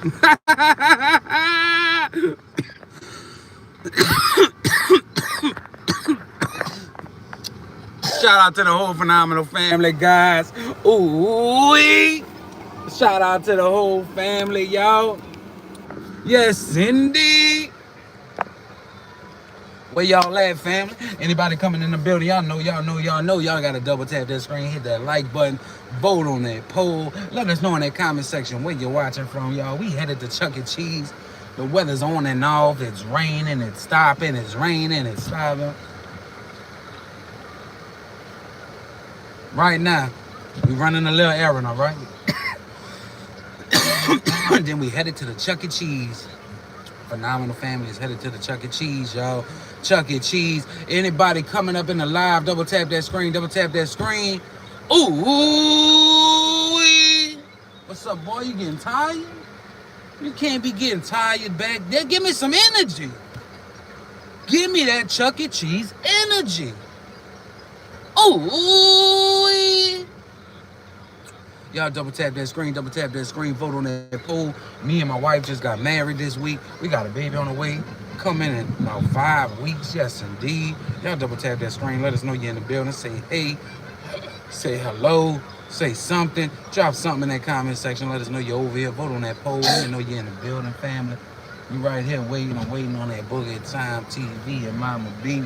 Shout out to the whole phenomenal family, guys. Ooh-wee. Shout out to the whole family, y'all. Yes, indeed. Where y'all at, family? Anybody coming in the building? Y'all gotta double tap that screen, hit that like button, vote on that poll. Let us know in that comment section where you're watching from, y'all. We headed to Chuck E. Cheese. The weather's on and off. It's raining, it's stopping, it's raining, it's stopping. Right now, we running a little errand, all right? And then we headed to the Chuck E. Cheese. Phenomenal family is headed to the Chuck E. Cheese, y'all. Chuck E. Cheese. Anybody coming up in the live, double tap that screen, double tap that screen. Ooh, what's up, boy? You getting tired? You can't be getting tired back there. Give me some energy. Give me that Chuck E. Cheese energy. Ooh, y'all double tap that screen, vote on that poll. Me and my wife just got married this week. We got a baby on the way. Coming in about 5 weeks, yes indeed. Y'all double tap that screen, let us know you're in the building. Say hey, say hello, say something. Drop something in that comment section. Let us know you're over here. Vote on that poll. Let us know you're in the building, family. You right here waiting on that Boogie Time TV and Mama B.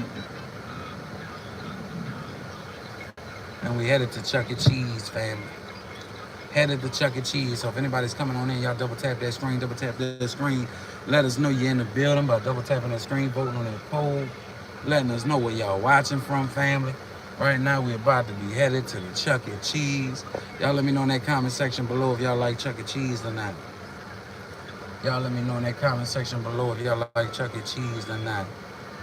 And we headed to Chuck E. Cheese, family. Headed to Chuck E. Cheese. So if anybody's coming on in, y'all double tap that screen, Let us know you're in the building by double tapping that screen, voting on that poll, letting us know where y'all watching from, family. Right now, we're about to be headed to the Chuck E. Cheese. Y'all let me know in that comment section below if y'all like Chuck E. Cheese or not. Y'all let me know in that comment section below if y'all like Chuck E. Cheese or not.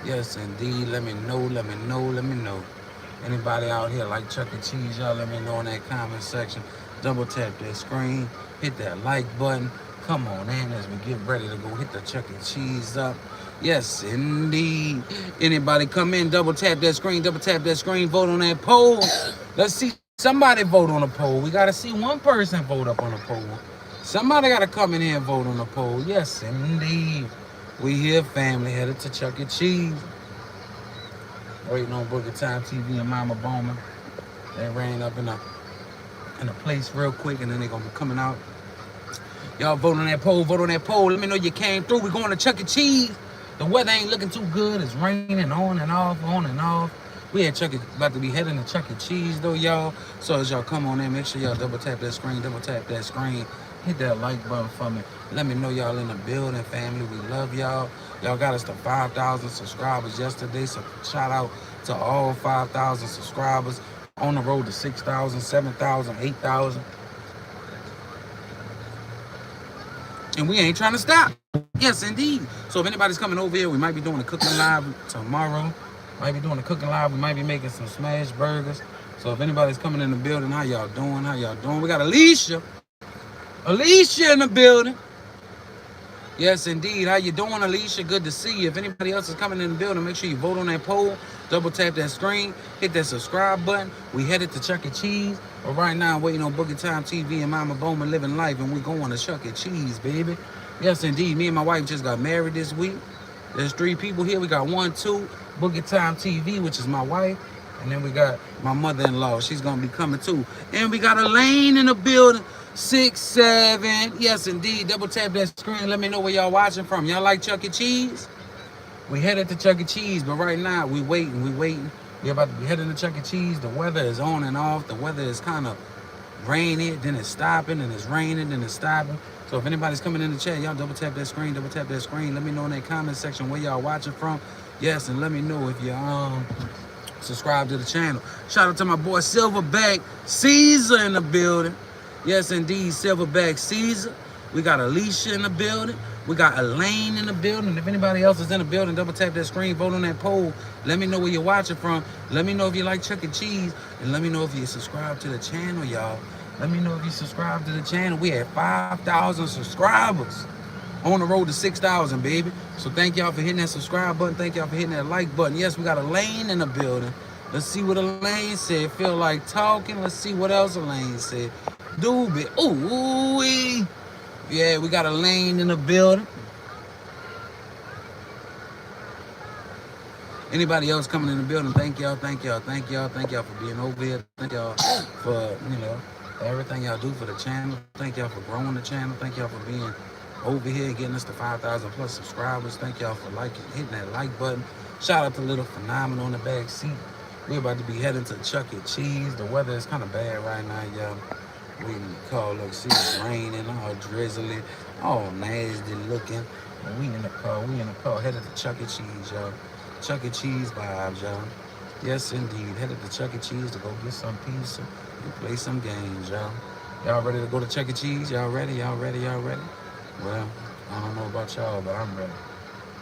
Yes, indeed. Let me know. Anybody out here like Chuck E. Cheese, y'all let me know in that comment section. Double tap that screen, hit that like button. Come on in as we get ready to go hit the Chuck E. Cheese up. Yes, indeed. Anybody come in, double tap that screen, vote on that poll. Let's see somebody vote on the poll. We got to see one person vote up on the poll. Somebody got to come in here and vote on the poll. Yes, indeed. We here, family, headed to Chuck E. Cheese. Waiting on Boogie Time TV and Mama Bowman. They ran up in a place real quick, and then they're going to be coming out. Y'all vote on that poll. Let me know you came through. We're going to Chuck E. Cheese. The weather ain't looking too good. It's raining on and off. We at about to be heading to Chuck E. Cheese, though, y'all. So as y'all come on in, make sure y'all double tap that screen. Hit that like button for me. Let me know y'all in the building, family. We love y'all. Y'all got us to 5,000 subscribers yesterday. So shout out to all 5,000 subscribers. On the road to 6,000, 7,000, 8,000. And we ain't trying to stop. Yes, indeed. So if anybody's coming over here, we might be doing a cooking live tomorrow. We might be making some smash burgers. So if anybody's coming in the building, how y'all doing? We got Alicia in the building. Yes, indeed. How you doing, Alicia? Good to see you. If anybody else is coming in the building, make sure you vote on that poll. Double tap that screen. Hit that subscribe button. We headed to Chuck E. Cheese. But right now, I'm waiting on Boogie Time TV and Mama Bowman living life. And we're going to Chuck E. Cheese, baby. Yes, indeed. Me and my wife just got married this week. There's 3 people here. We got 1, 2. Boogie Time TV, which is my wife. And then we got my mother-in-law. She's going to be coming too. And we got Elaine in the building. 6, 7. Yes, indeed. Double tap that screen. Let me know where y'all watching from. Y'all like Chuck E. Cheese? We headed to Chuck E. Cheese, but right now we waiting. We're about to be heading to Chuck E. Cheese. The weather is on and off. The weather is kind of rainy, then it's stopping, and it's raining, then it's stopping. So if anybody's coming in the chat, y'all double tap that screen. Let me know in that comment section where y'all watching from. Yes, and let me know if you subscribe to the channel. Shout out to my boy Silverback Caesar in the building. Yes, indeed, Silverback Caesar. We got Alicia in the building. We got Elaine in the building. If anybody else is in the building, double tap that screen, vote on that poll. Let me know where you're watching from. Let me know if you like Chuck E. Cheese. And let me know if you subscribe to the channel, y'all. Let me know if you subscribe to the channel. We had 5,000 subscribers. On the road to 6,000, baby. So thank y'all for hitting that subscribe button. Thank y'all for hitting that like button. Yes, we got Elaine in the building. Let's see what Elaine said. Feel like talking. Let's see what else Elaine said. Doobie. Ooh-wee. Yeah, we got a lane in the building. Anybody else coming in the building, thank y'all, thank y'all, thank y'all, thank y'all for being over here. Thank y'all for, everything y'all do for the channel. Thank y'all for growing the channel. Thank y'all for being over here, getting us to 5,000 plus subscribers. Thank y'all for hitting that like button. Shout out to Little Phenomenal in the back seat. We're about to be heading to Chuck E. Cheese. The weather is kind of bad right now, y'all. We in the car, look, see it's raining, all drizzly, all nasty looking. But we in the car, headed to Chuck E. Cheese, y'all. Chuck E. Cheese vibes, y'all. Yes, indeed. Headed to Chuck E. Cheese to go get some pizza and play some games, y'all. Y'all ready to go to Chuck E. Cheese? Y'all ready? Y'all ready? Y'all ready? Well, I don't know about y'all, but I'm ready.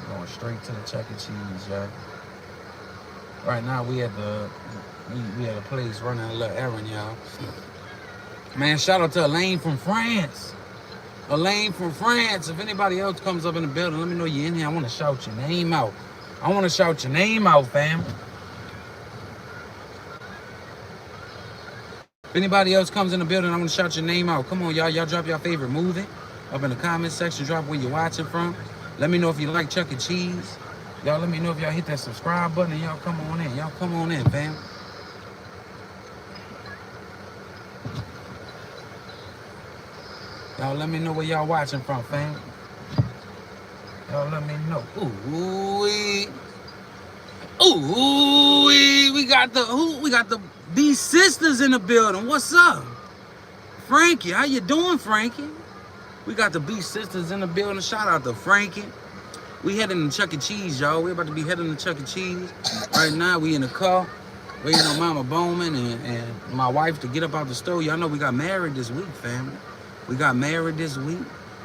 We're going straight to the Chuck E. Cheese, y'all. Right now, we at a place running a little errand, y'all. Man, shout out to Elaine from France. Elaine from France. If anybody else comes up in the building, let me know you're in here. I want to shout your name out. I want to shout your name out, fam. If anybody else comes in the building, I want to shout your name out. Come on, y'all. Y'all drop your favorite movie up in the comment section. Drop where you're watching from. Let me know if you like Chuck E. Cheese. Y'all let me know if y'all hit that subscribe button and y'all come on in. Y'all come on in, fam. Y'all let me know where y'all watching from, fam. Y'all let me know. Ooh-wee. Ooh-wee. We got the B sisters in the building. What's up? Frankie, how you doing, Frankie? We got the B sisters in the building. Shout out to Frankie. We heading to Chuck E. Cheese, y'all. We about to be heading to Chuck E. Cheese. Right now, we in the car, waiting on Mama Bowman and my wife to get up out the store. Y'all know we got married this week, family. We got married this week.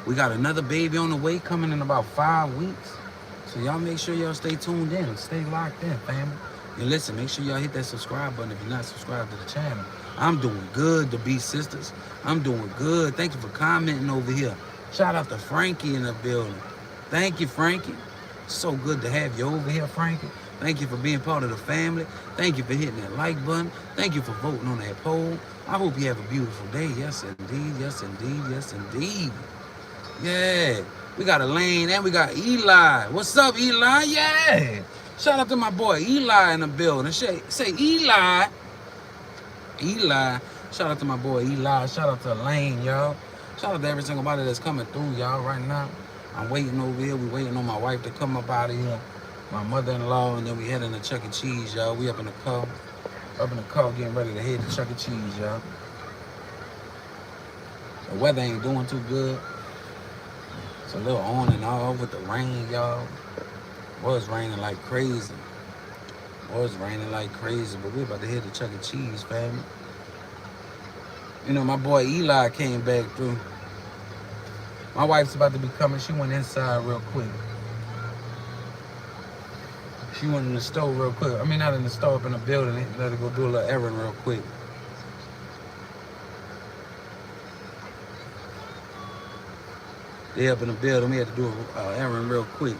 We got another baby on the way coming in about 5 weeks. So y'all make sure y'all stay tuned in. Stay locked in, family. And listen, make sure y'all hit that subscribe button if you're not subscribed to the channel. I'm doing good, the B sisters. I'm doing good. Thank you for commenting over here. Shout out to Frankie in the building. Thank you, Frankie. So good to have you over here, Frankie. Thank you for being part of the family. Thank you for hitting that like button. Thank you for voting on that poll. I hope you have a beautiful day. Yes, indeed. Yes, indeed. Yes, indeed. Yeah. We got Elaine and we got Eli. What's up, Eli? Yeah. Shout out to my boy Eli in the building. Say Eli. Eli. Shout out to my boy Eli. Shout out to Elaine, y'all. Shout out to every single body that's coming through, y'all, right now. I'm waiting over here. We waiting on my wife to come up out of here. My mother-in-law, and then we heading to Chuck E. Cheese, y'all. We up in the car. Getting ready to head to Chuck E. Cheese, y'all. The weather ain't doing too good. It's a little on and off with the rain, y'all. Was raining like crazy. But we about to head to Chuck E. Cheese, family. You know, my boy Eli came back through. My wife's about to be coming. She went inside real quick. She went in the store real quick. I mean, not in the store, up in the building. Let her go do a little errand real quick. They up in the building. We had to do an errand real quick.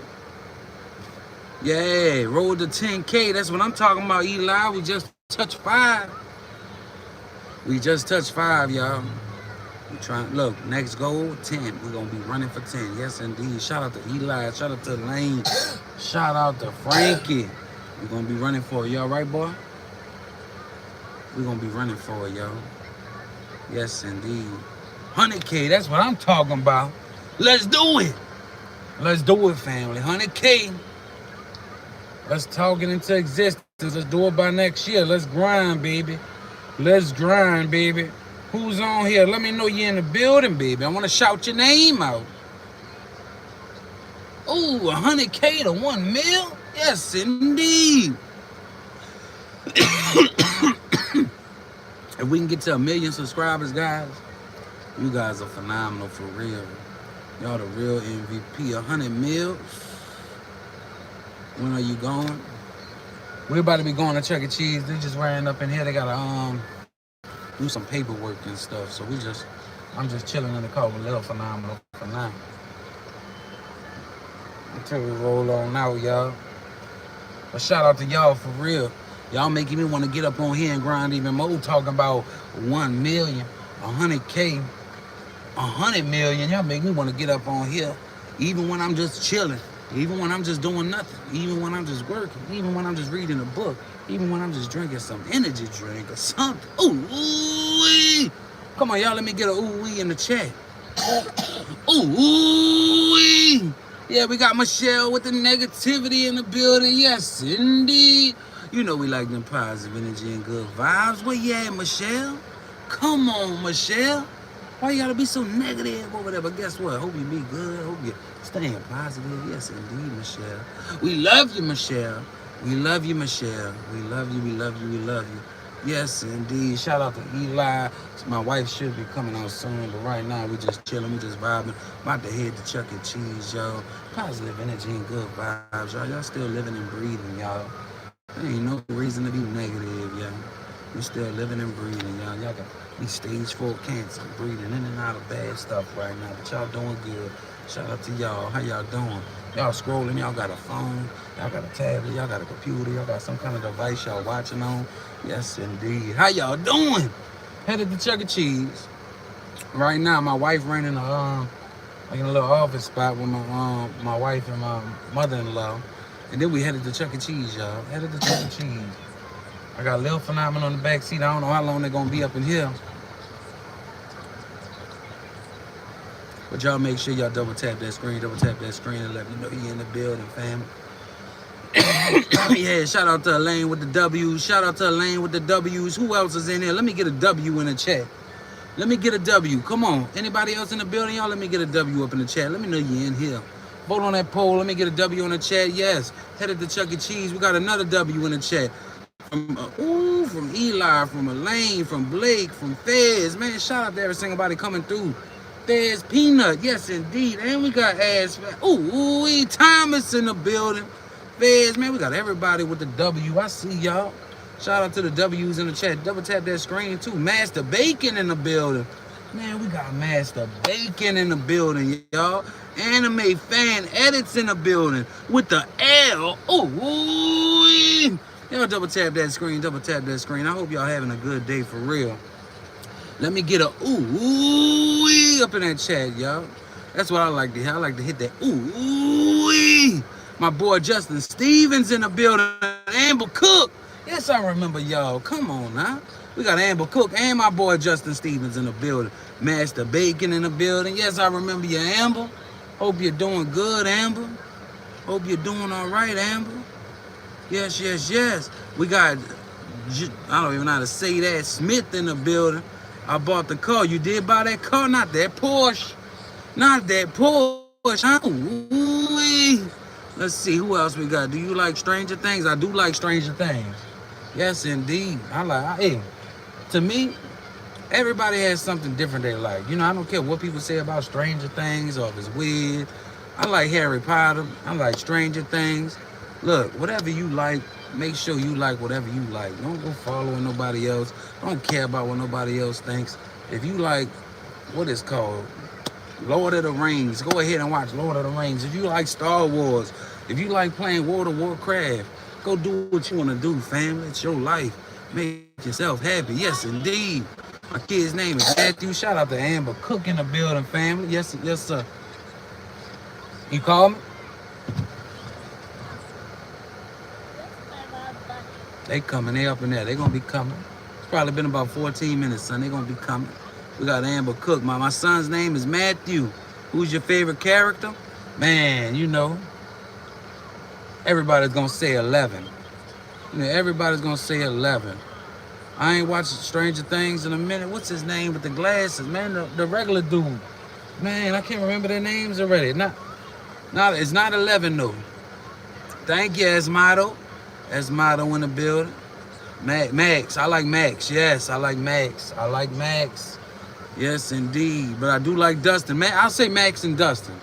Yeah, roll to 10K. That's what I'm talking about, Eli. We just touched 5. We just touched 5, y'all. We trying. Look, next goal, 10. We're going to be running for 10. Yes, indeed. Shout out to Eli. Shout out to Lane. Shout out to Frankie. We're going to be running for it. Y'all right, boy? We're going to be running for it, y'all. Yes, indeed. 100K. That's what I'm talking about. Let's do it. Let's do it, family. 100K. Let's talk it into existence. Let's do it by next year. Let's grind, baby. Let's grind, baby. Who's on here? Let me know you're in the building, baby. I want to shout your name out. Ooh, 100K to 1 mil? Yes, indeed. If we can get to 1 million subscribers, guys, you guys are phenomenal for real. Y'all the real MVP. 100 mil. When are you going? We're about to be going to Chuck E. Cheese. They just ran up in here. They gotta do some paperwork and stuff. So I'm just chilling in the car with Little Phenomenal for now. Until we roll on out, y'all. But shout out to y'all for real. Y'all making me want to get up on here and grind even more, talking about 1 million, 100K. 100 million. Y'all make me want to get up on here, even when I'm just chilling, even when I'm just doing nothing, even when I'm just working, even when I'm just reading a book, even when I'm just drinking some energy drink or something. Ooh-wee. Come on, y'all, let me get a ooh-wee in the chat. Ooh-wee. Yeah, we got Michelle with the negativity in the building. Yes, indeed. You know we like them positive energy and good vibes. Where you at, Michelle? Come on, Michelle. Why you gotta be so negative over there? But guess what? Hope you be good. Hope you staying positive. Yes, indeed, Michelle. We love you, Michelle. We love you, Michelle. We love you. We love you. We love you. Yes, indeed. Shout out to Eli. My wife should be coming out soon, but right now we just chilling. We just vibing. About to head to Chuck E. Cheese, y'all. Positive energy and good vibes, y'all. Y'all still living and breathing, y'all. There ain't no reason to be negative, y'all. We still living and breathing, y'all. Y'all got me stage 4 cancer, breathing in and out of bad stuff right now. But y'all doing good. Shout out to y'all. How y'all doing? Y'all scrolling. Y'all got a phone. Y'all got a tablet. Y'all got a computer. Y'all got some kind of device y'all watching on. Yes, indeed. How y'all doing? Headed to Chuck E. Cheese. Right now, my wife renting a like in a little office spot with my wife and my mother-in-law. And then we headed to Chuck E. Cheese, y'all. Headed to Chuck E. Cheese. I got a little phenomenon on the back seat. I don't know how long they're gonna be up in here. But y'all make sure y'all double tap that screen and let me know you're in the building, fam. Yeah, shout out to Elaine with the W's. Shout out to Elaine with the W's. Who else is in here? Let me get a W in the chat. Let me get a W. Come on. Anybody else in the building, y'all? Let me get a W up in the chat. Let me know you're in here. Vote on that poll. Let me get a W on the chat. Yes. Headed to Chuck E. Cheese. We got another W in the chat. From Eli, from Elaine, from Blake, from Fez. Man, shout out to every single body coming through. Fez Peanut. Yes, indeed. And we got Ass. Ooh, Thomas in the building. Fez, man, we got everybody with the W. I see y'all. Shout out to the W's in the chat. Double tap that screen too. Master Bacon in the building. Man, we got Master Bacon in the building, y'all. Anime Fan Edits in the building with the L. Ooh, y'all double tap that screen. Double tap that screen. I hope y'all having a good day for real. Let me get a ooh up in that chat, y'all. That's what I like to hear. I like to hit that ooh. My boy Justin Stevens in the building. Amber Cook. Yes, I remember y'all. Come on now. We got Amber Cook and my boy Justin Stevens in the building. Master Bacon in the building. Yes, I remember you, Amber. Hope you're doing good, Amber. Hope you're doing all right, Amber. Yes, yes, yes. We got, I don't even know how to say that, Smith in the building. I bought the car. You did buy that car? Not that Porsche. Not that Porsche, huh? Ooh-wee. Let's see, who else we got? Do you like Stranger Things? I do like Stranger Things. Yes, indeed. Hey, to me, everybody has something different they like. You know, I don't care what people say about Stranger Things or if it's weird. I like Harry Potter. I like Stranger Things. Look, whatever you like, make sure you like whatever you like. Don't go following nobody else. Don't care about what nobody else thinks. If you like what is called Lord of the Rings, go ahead and watch Lord of the Rings. If you like Star Wars, if you like playing World of Warcraft, go do what you want to do, family. It's your life. Make yourself happy. Yes, indeed. My kid's name is Matthew. Shout out to Amber Cook in the building, family. Yes, yes, sir. You call me? They coming. They up in there. They gonna be coming. It's probably been about 14 minutes, son. They gonna be coming. We got Amber Cook. My son's name is Matthew. Who's your favorite character? Man, you know, everybody's gonna say 11. You know, everybody's gonna say 11. I ain't watched Stranger Things in a minute. What's his name with the glasses, man? The regular dude. Man, I can't remember their names already. It's not 11 though. Thank you, Esmado. Esmado in the building. Max. I like Max. Yes, I like Max. I like Max. Yes, indeed. But I do like Dustin. Man, I'll say Max and Dustin.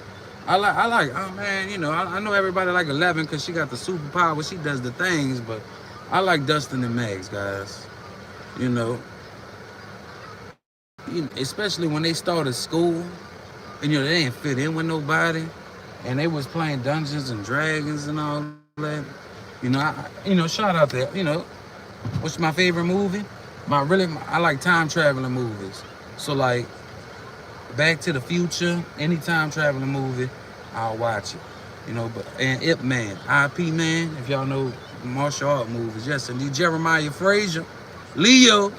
I like, oh man, you know, I know everybody like 11 because she got the superpower. She does the things, but I like Dustin and Max, guys. You know, especially when they started school and, you know, they didn't fit in with nobody and they was playing Dungeons and Dragons and all that. You know, shout out there. You know, what's my favorite movie? I like time traveling movies. So like Back to the Future, any time traveling movie, I'll watch it. You know, but and Ip Man, IP Man, if y'all know martial art movies, yes, indeed. Jeremiah Frazier, Leo.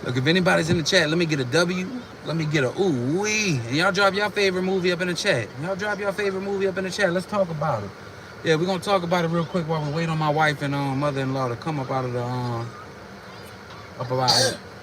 Look, if anybody's in the chat, let me get a W. Let me get a ooh wee. And y'all drop your favorite movie up in the chat. Y'all drop your favorite movie up in the chat. Let's talk about it. Yeah, we're gonna talk about it real quick while we wait on my wife and mother-in-law to come up out of the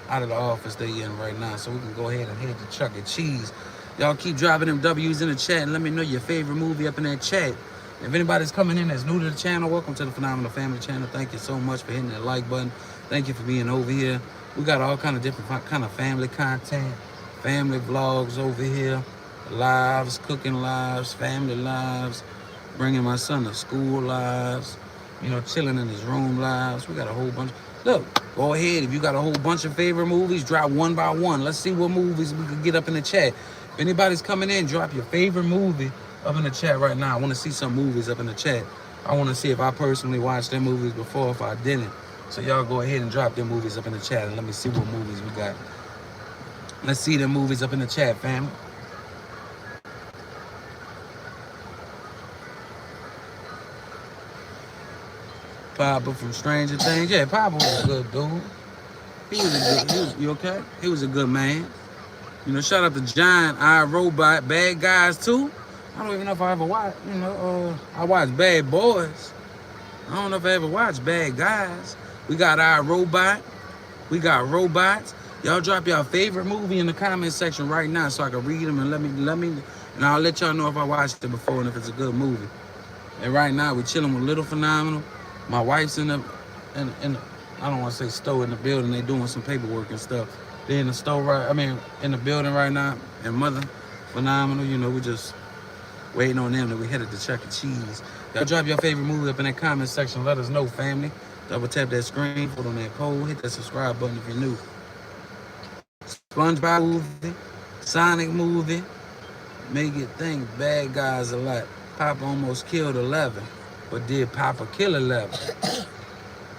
out of the office they in right now, so we can go ahead and head to Chuck E. Cheese. Y'all keep dropping them W's in the chat and let me know your favorite movie up in that chat. If anybody's coming in that's new to the channel, welcome to the Phenomenal Family channel. Thank you so much for hitting that like button. Thank you for being over here. We got all kind of different kind of family content, family vlogs over here, lives, cooking lives, family lives, bringing my son to school lives, you know, chilling in his room lives. We got a whole bunch. Look, go ahead. If you got a whole bunch of favorite movies, drop one by one. Let's see what movies we can get up in the chat. If anybody's coming in, drop your favorite movie up in the chat right now. I want to see some movies up in the chat. I want to see if I personally watched them movies before, if I didn't. So y'all go ahead and drop them movies up in the chat and let me see what movies we got. Let's see them movies up in the chat, family. Papa from Stranger Things. Yeah, Papa was a good dude. You okay? He was a good man. You know, shout out to Giant, iRobot, Bad Guys too. I don't even know if I ever watched, you know, I watched Bad Boys. I don't know if I ever watched Bad Guys. We got iRobot. We got robots. Y'all drop y'all favorite movie in the comment section right now so I can read them and let me, and I'll let y'all know if I watched it before and if it's a good movie. And right now we're chilling with Little Phenomenal. My wife's in the, I don't want to say store, in the building. They doing some paperwork and stuff. They in the store in the building right now. And Mother Phenomenal, you know, we just waiting on them. That we headed to Chuck E. Cheese. Y'all drop your favorite movie up in that comment section. Let us know, family. Double tap that screen, put on that poll, hit that subscribe button if you're new. SpongeBob movie, Sonic movie, make it think Bad Guys a lot. Papa almost killed 11, but did Papa kill 11?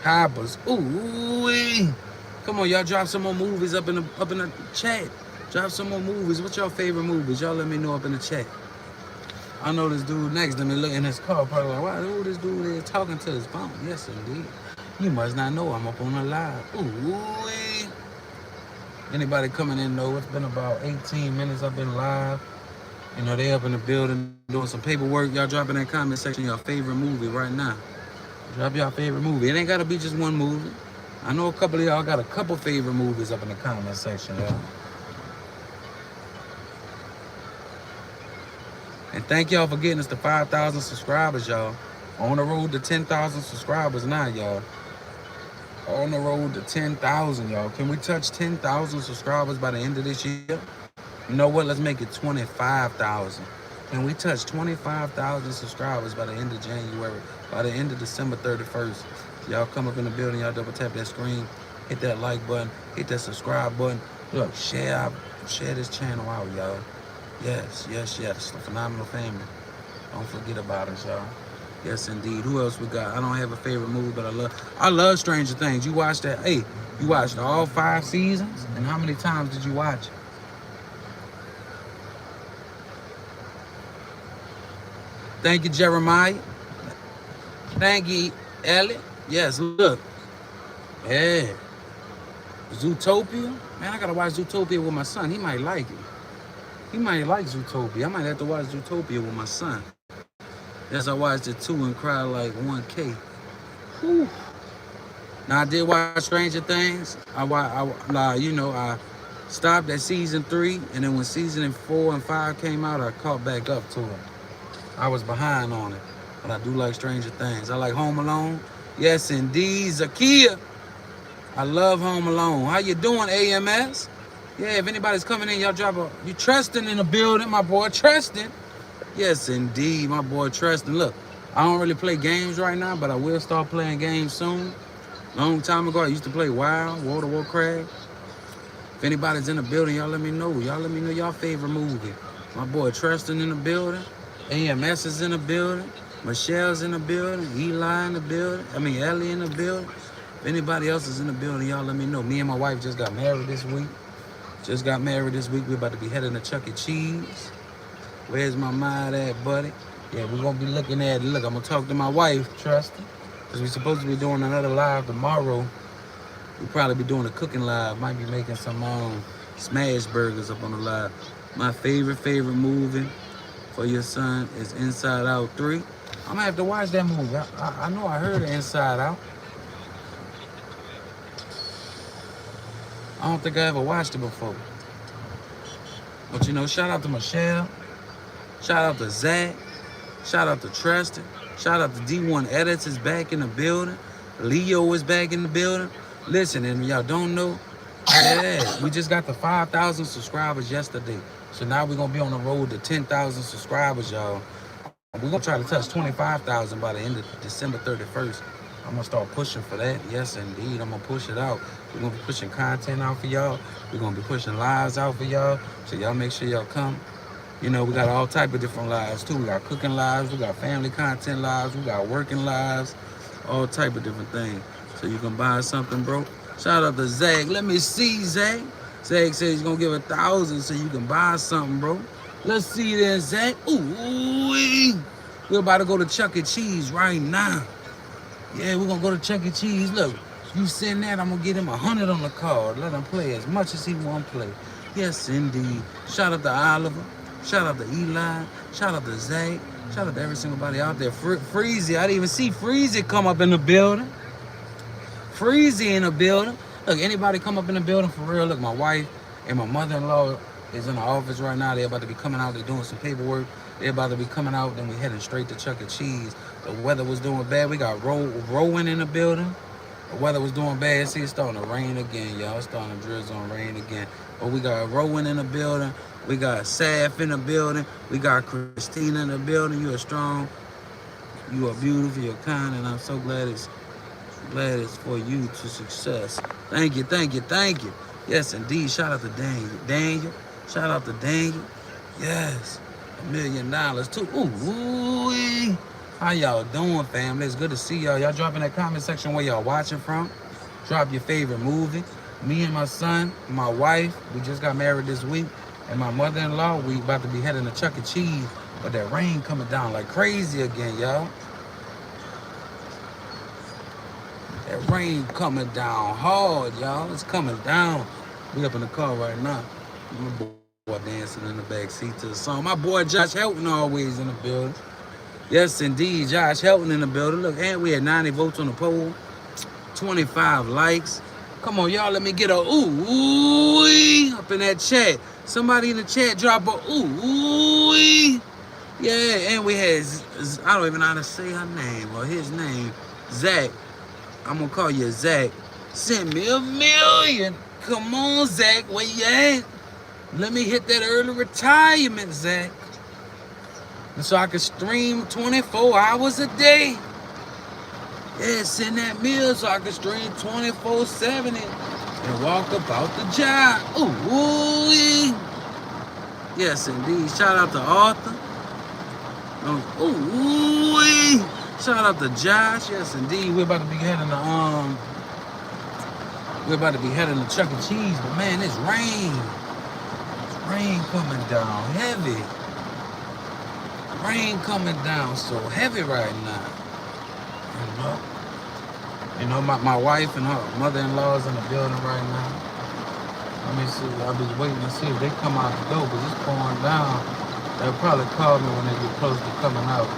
Papa's, ooh-wee. Come on, y'all drop some more movies up in the chat. Drop some more movies. What's your favorite movies? Y'all let me know up in the chat. I know this dude next to me looking in his car, probably like, wow, who this dude is talking to his phone? Yes, indeed. You must not know I'm up on a live. Ooh-wee. Anybody coming in know it's been about 18 minutes I've been live. You know, they up in the building doing some paperwork. Y'all drop in that comment section your favorite movie right now. Drop your favorite movie. It ain't gotta be just one movie. I know a couple of y'all got a couple favorite movies up in the comment section, y'all. And thank y'all for getting us to 5,000 subscribers, y'all. On the road to 10,000 subscribers now, y'all. On the road to 10,000, y'all. Can we touch 10,000 subscribers by the end of this year? You know what? Let's make it 25,000. Can we touch 25,000 subscribers by the end of January? By the end of December 31st? Y'all come up in the building. Y'all double tap that screen. Hit that like button. Hit that subscribe button. Look, share this channel out, y'all. Yes. The Phenomenal Family. Don't forget about us, y'all. Yes, indeed. Who else we got? I don't have a favorite movie, but I love Stranger Things. You watched that? Hey, you watched all 5 seasons? And how many times did you watch it? Thank you, Jeremiah. Thank you, Elliot. Yes, look. Yeah. Zootopia? Man, I gotta watch Zootopia with my son. He might like it. He might like Zootopia. I might have to watch Zootopia with my son. Yes, I watched it too and cried like 1K. Whew. Now, I did watch Stranger Things. I stopped at season 3, and then when season 4 and 5 came out, I caught back up to it. I was behind on it, but I do like Stranger Things. I like Home Alone. Yes, indeed. Zakia. I love Home Alone. How you doing, AMS? Yeah, if anybody's coming in, y'all drop you Tristan in the building, my boy Tristan. Yes, indeed, my boy Tristan. Look, I don't really play games right now, but I will start playing games soon. Long time ago, I used to play WoW, World of Warcraft. If anybody's in the building, y'all let me know. Y'all let me know y'all favorite movie. My boy Tristan in the building. AMS is in the building. Michelle's in the building. Eli in the building. Ellie in the building. If anybody else is in the building, y'all let me know. Me and my wife just got married this week. We're about to be heading to Chuck E. Cheese. Where's my mind at, buddy? Yeah, we're going to be looking at it. Look, I'm going to talk to my wife, Trusty. Because we're supposed to be doing another live tomorrow. We'll probably be doing a cooking live. Might be making some smash burgers up on the live. My favorite movie for your son is Inside Out 3. I'm going to have to watch that movie. I know I heard of Inside Out. I don't think I ever watched it before. But you know, shout out to Michelle. Shout out to Zach. Shout out to Tristan. Shout out to D1 Edits is back in the building. Leo is back in the building. Listen, and y'all don't know, yeah, we just got the 5,000 subscribers yesterday. So now we're going to be on the road to 10,000 subscribers, y'all. We're going to try to touch 25,000 by the end of December 31st. I'm going to start pushing for that. Yes, indeed. I'm going to push it out. We're going to be pushing content out for y'all. We're going to be pushing lives out for y'all. So y'all make sure y'all come. You know, we got all type of different lives, too. We got cooking lives. We got family content lives. We got working lives. All type of different things. So you can buy something, bro. Shout out to Zach. Let me see, Zach. Zach says he's going to give 1,000 so you can buy something, bro. Let's see then, Zach. Ooh, we're about to go to Chuck E. Cheese right now. Yeah, we're going to go to Chuck E. Cheese. Look, you send that, I'm going to get him 100 on the card. Let him play as much as he want to play. Yes, indeed. Shout out to Oliver. Shout out to Eli. Shout out to Zach. Shout out to every single body out there. Freezy. I didn't even see Freezy come up in the building. Freezy in the building. Look, anybody come up in the building for real. Look, my wife and my mother-in-law is in the office right now. They're about to be coming out. They're doing some paperwork. They're about to be coming out. Then we're heading straight to Chuck E. Cheese. The weather was doing bad. We got Rowan in the building. The weather was doing bad. See, it's starting to rain again, y'all. It's starting to drizzle and rain again. But we got Rowan in the building. We got Saf in the building. We got Christina in the building. You are strong. You are beautiful. You're kind. And I'm so glad it's for you to success. Thank you, thank you, thank you. Yes, indeed. Shout out to Daniel. Shout out to Daniel. Yes. $1 million too. Ooh. How y'all doing, family? It's good to see y'all. Y'all drop in that comment section where y'all watching from. Drop your favorite movie. Me and my son, my wife, we just got married this week. And my mother-in-law, we about to be heading to Chuck E. Cheese. But that rain coming down like crazy again, y'all. That rain coming down hard, y'all. It's coming down. We up in the car right now. My boy dancing in the back seat to the song. My boy Josh Helton always in the building. Yes, indeed. Josh Helton in the building. Look, and we had 90 votes on the poll. 25 likes. Come on, y'all. Let me get a ooh up in that chat. Somebody in the chat drop a ooh. Yeah, and we had, I don't even know how to say her name or his name, Zach. I'm going to call you Zach. Send me $1 million. Come on, Zach. Where you at? Let me hit that early retirement, Zach. And so I can stream 24 hours a day. Yeah, send that meal so I can stream 24/7 and walk about the job. Ooh. Yes, indeed. Shout out to Arthur. Ooh. Shout out to Josh. Yes, indeed. We're about to be heading to Chuck E. Cheese, but man, it's rain. It's rain coming down heavy. Rain coming down so heavy right now. You know, my wife and her mother-in-law's in the building right now. Let me see. I'll be waiting to see if they come out the door because it's pouring down. They'll probably call me when they get close to coming out.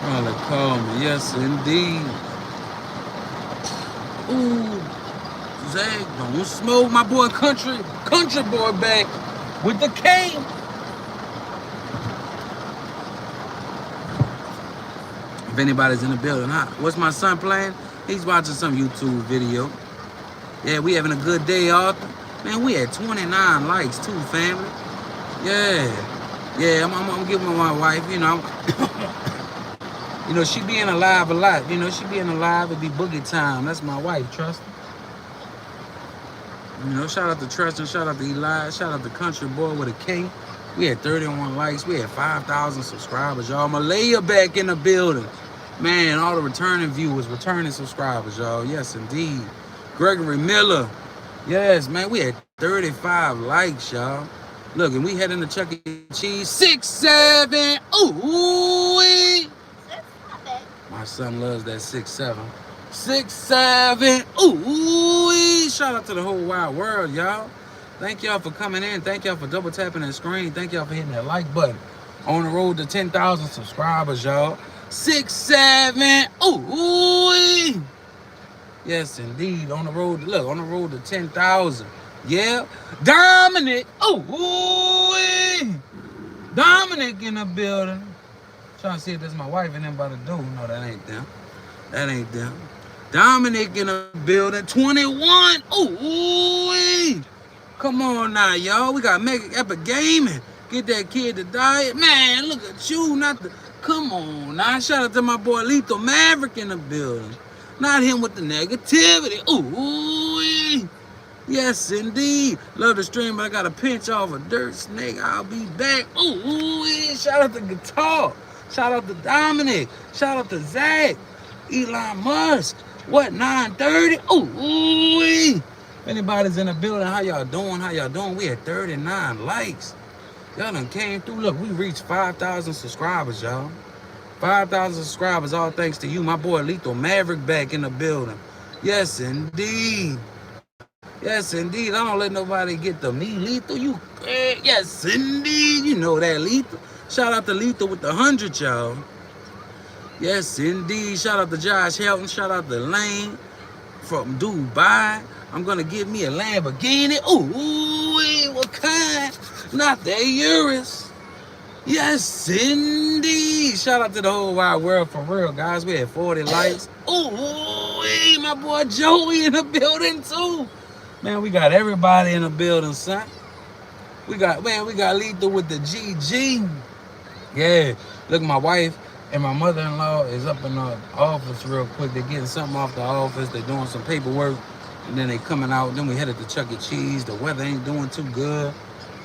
Probably call me. Yes, indeed. Ooh, Zach, don't smoke. My boy country boy back with the K. If anybody's in the building, what's my son playing? He's watching some YouTube video. Yeah, we having a good day, Arthur. Man, we had 29 likes too, family. Yeah, I'm giving my wife, you know. You know, she be in alive a lot. You know, she be in alive. It be boogie time. That's my wife, Trust. You know, shout out to Trust and shout out to Eli. Shout out to Country Boy with a K. We had 31 likes. We had 5,000 subscribers, y'all. Malaya back in the building. Man, all the returning viewers, returning subscribers, y'all. Yes, indeed. Gregory Miller. Yes, man, we had 35 likes, y'all. Look, and we heading to Chuck E. Cheese. 6, 7. Ooh. My son loves that 6, 7. 6, 7. Ooh. Shout out to the whole wide world, y'all. Thank y'all for coming in. Thank y'all for double tapping that screen. Thank y'all for hitting that like button. On the road to 10,000 subscribers, y'all. 6, 7. Ooh. Yes, indeed. On the road, look, on the road to 10,000. Yeah. Dominic. Ooh. Dominic in the building. Trying to see if that's my wife and them about to do. No, that ain't them. That ain't them. Dominic in the building. 21. Ooh. Come on now, y'all. We got Mega Epic Gaming. Get that kid to diet. Man, look at you. Not the. Come on now. Shout out to my boy Lethal Maverick in the building. Not him with the negativity. Ooh. Yes, indeed. Love the stream, but I got to pinch off a dirt snake. I'll be back. Ooh. Shout out to Guitar. Shout out to Dominic. Shout out to Zach. Elon Musk. What, 930? Ooh. If anybody's in the building, how y'all doing? How y'all doing? We had 39 likes. Y'all done came through. Look, we reached 5,000 subscribers, y'all. 5,000 subscribers, all thanks to you. My boy Lethal Maverick back in the building. Yes, indeed. Yes, indeed. I don't let nobody get to me, Lethal. You, yes, indeed. You know that, Lethal. Shout out to Lethal with the 100, y'all. Yes, indeed. Shout out to Josh Helton. Shout out to Lane from Dubai. I'm going to give me a Lamborghini. Ooh, what kind? Not the Urus. Yes, indeed. Shout out to the whole wide world for real, guys. We had 40 likes. Ooh, my boy Joey in the building, too. Man, we got everybody in the building, son. We got Lethal with the GG. Yeah, look, my wife and my mother-in-law is up in the office real quick. They're getting something off the office. They're doing some paperwork. And then they coming out. Then we headed to Chuck E. Cheese. The weather ain't doing too good.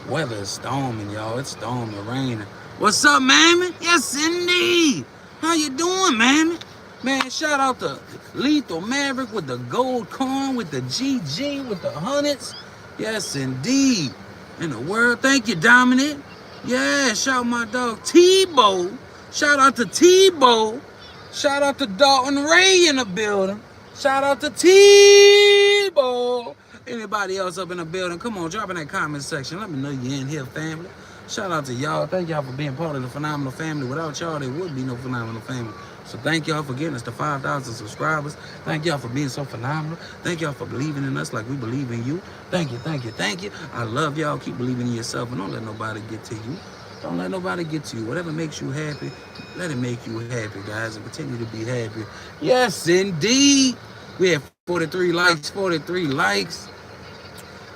Weather is storming, y'all. It's storming, raining. What's up, mammy? Yes, indeed. How you doing, mammy? Man, shout out to Lethal Maverick with the gold coin, with the GG, with the hundreds. Yes, indeed. In the world. Thank you, Dominic. Yeah, shout out my dog Tebow. Shout out to Tebow. Shout out to Dalton Ray in the building. Shout out to Tebow. Anybody else up in the building? Come on, drop in that comment section. Let me know you're in here, family. Shout out to y'all. Thank y'all for being part of the phenomenal family. Without y'all, there would be no phenomenal family. So thank y'all for getting us to 5,000 subscribers. Thank y'all for being so phenomenal. Thank y'all for believing in us like we believe in you. Thank you, thank you, thank you. I love y'all. Keep believing in yourself and don't let nobody get to you. Don't let nobody get to you. Whatever makes you happy, let it make you happy, guys, and continue to be happy. Yes, indeed. We have 43 likes, 43 likes.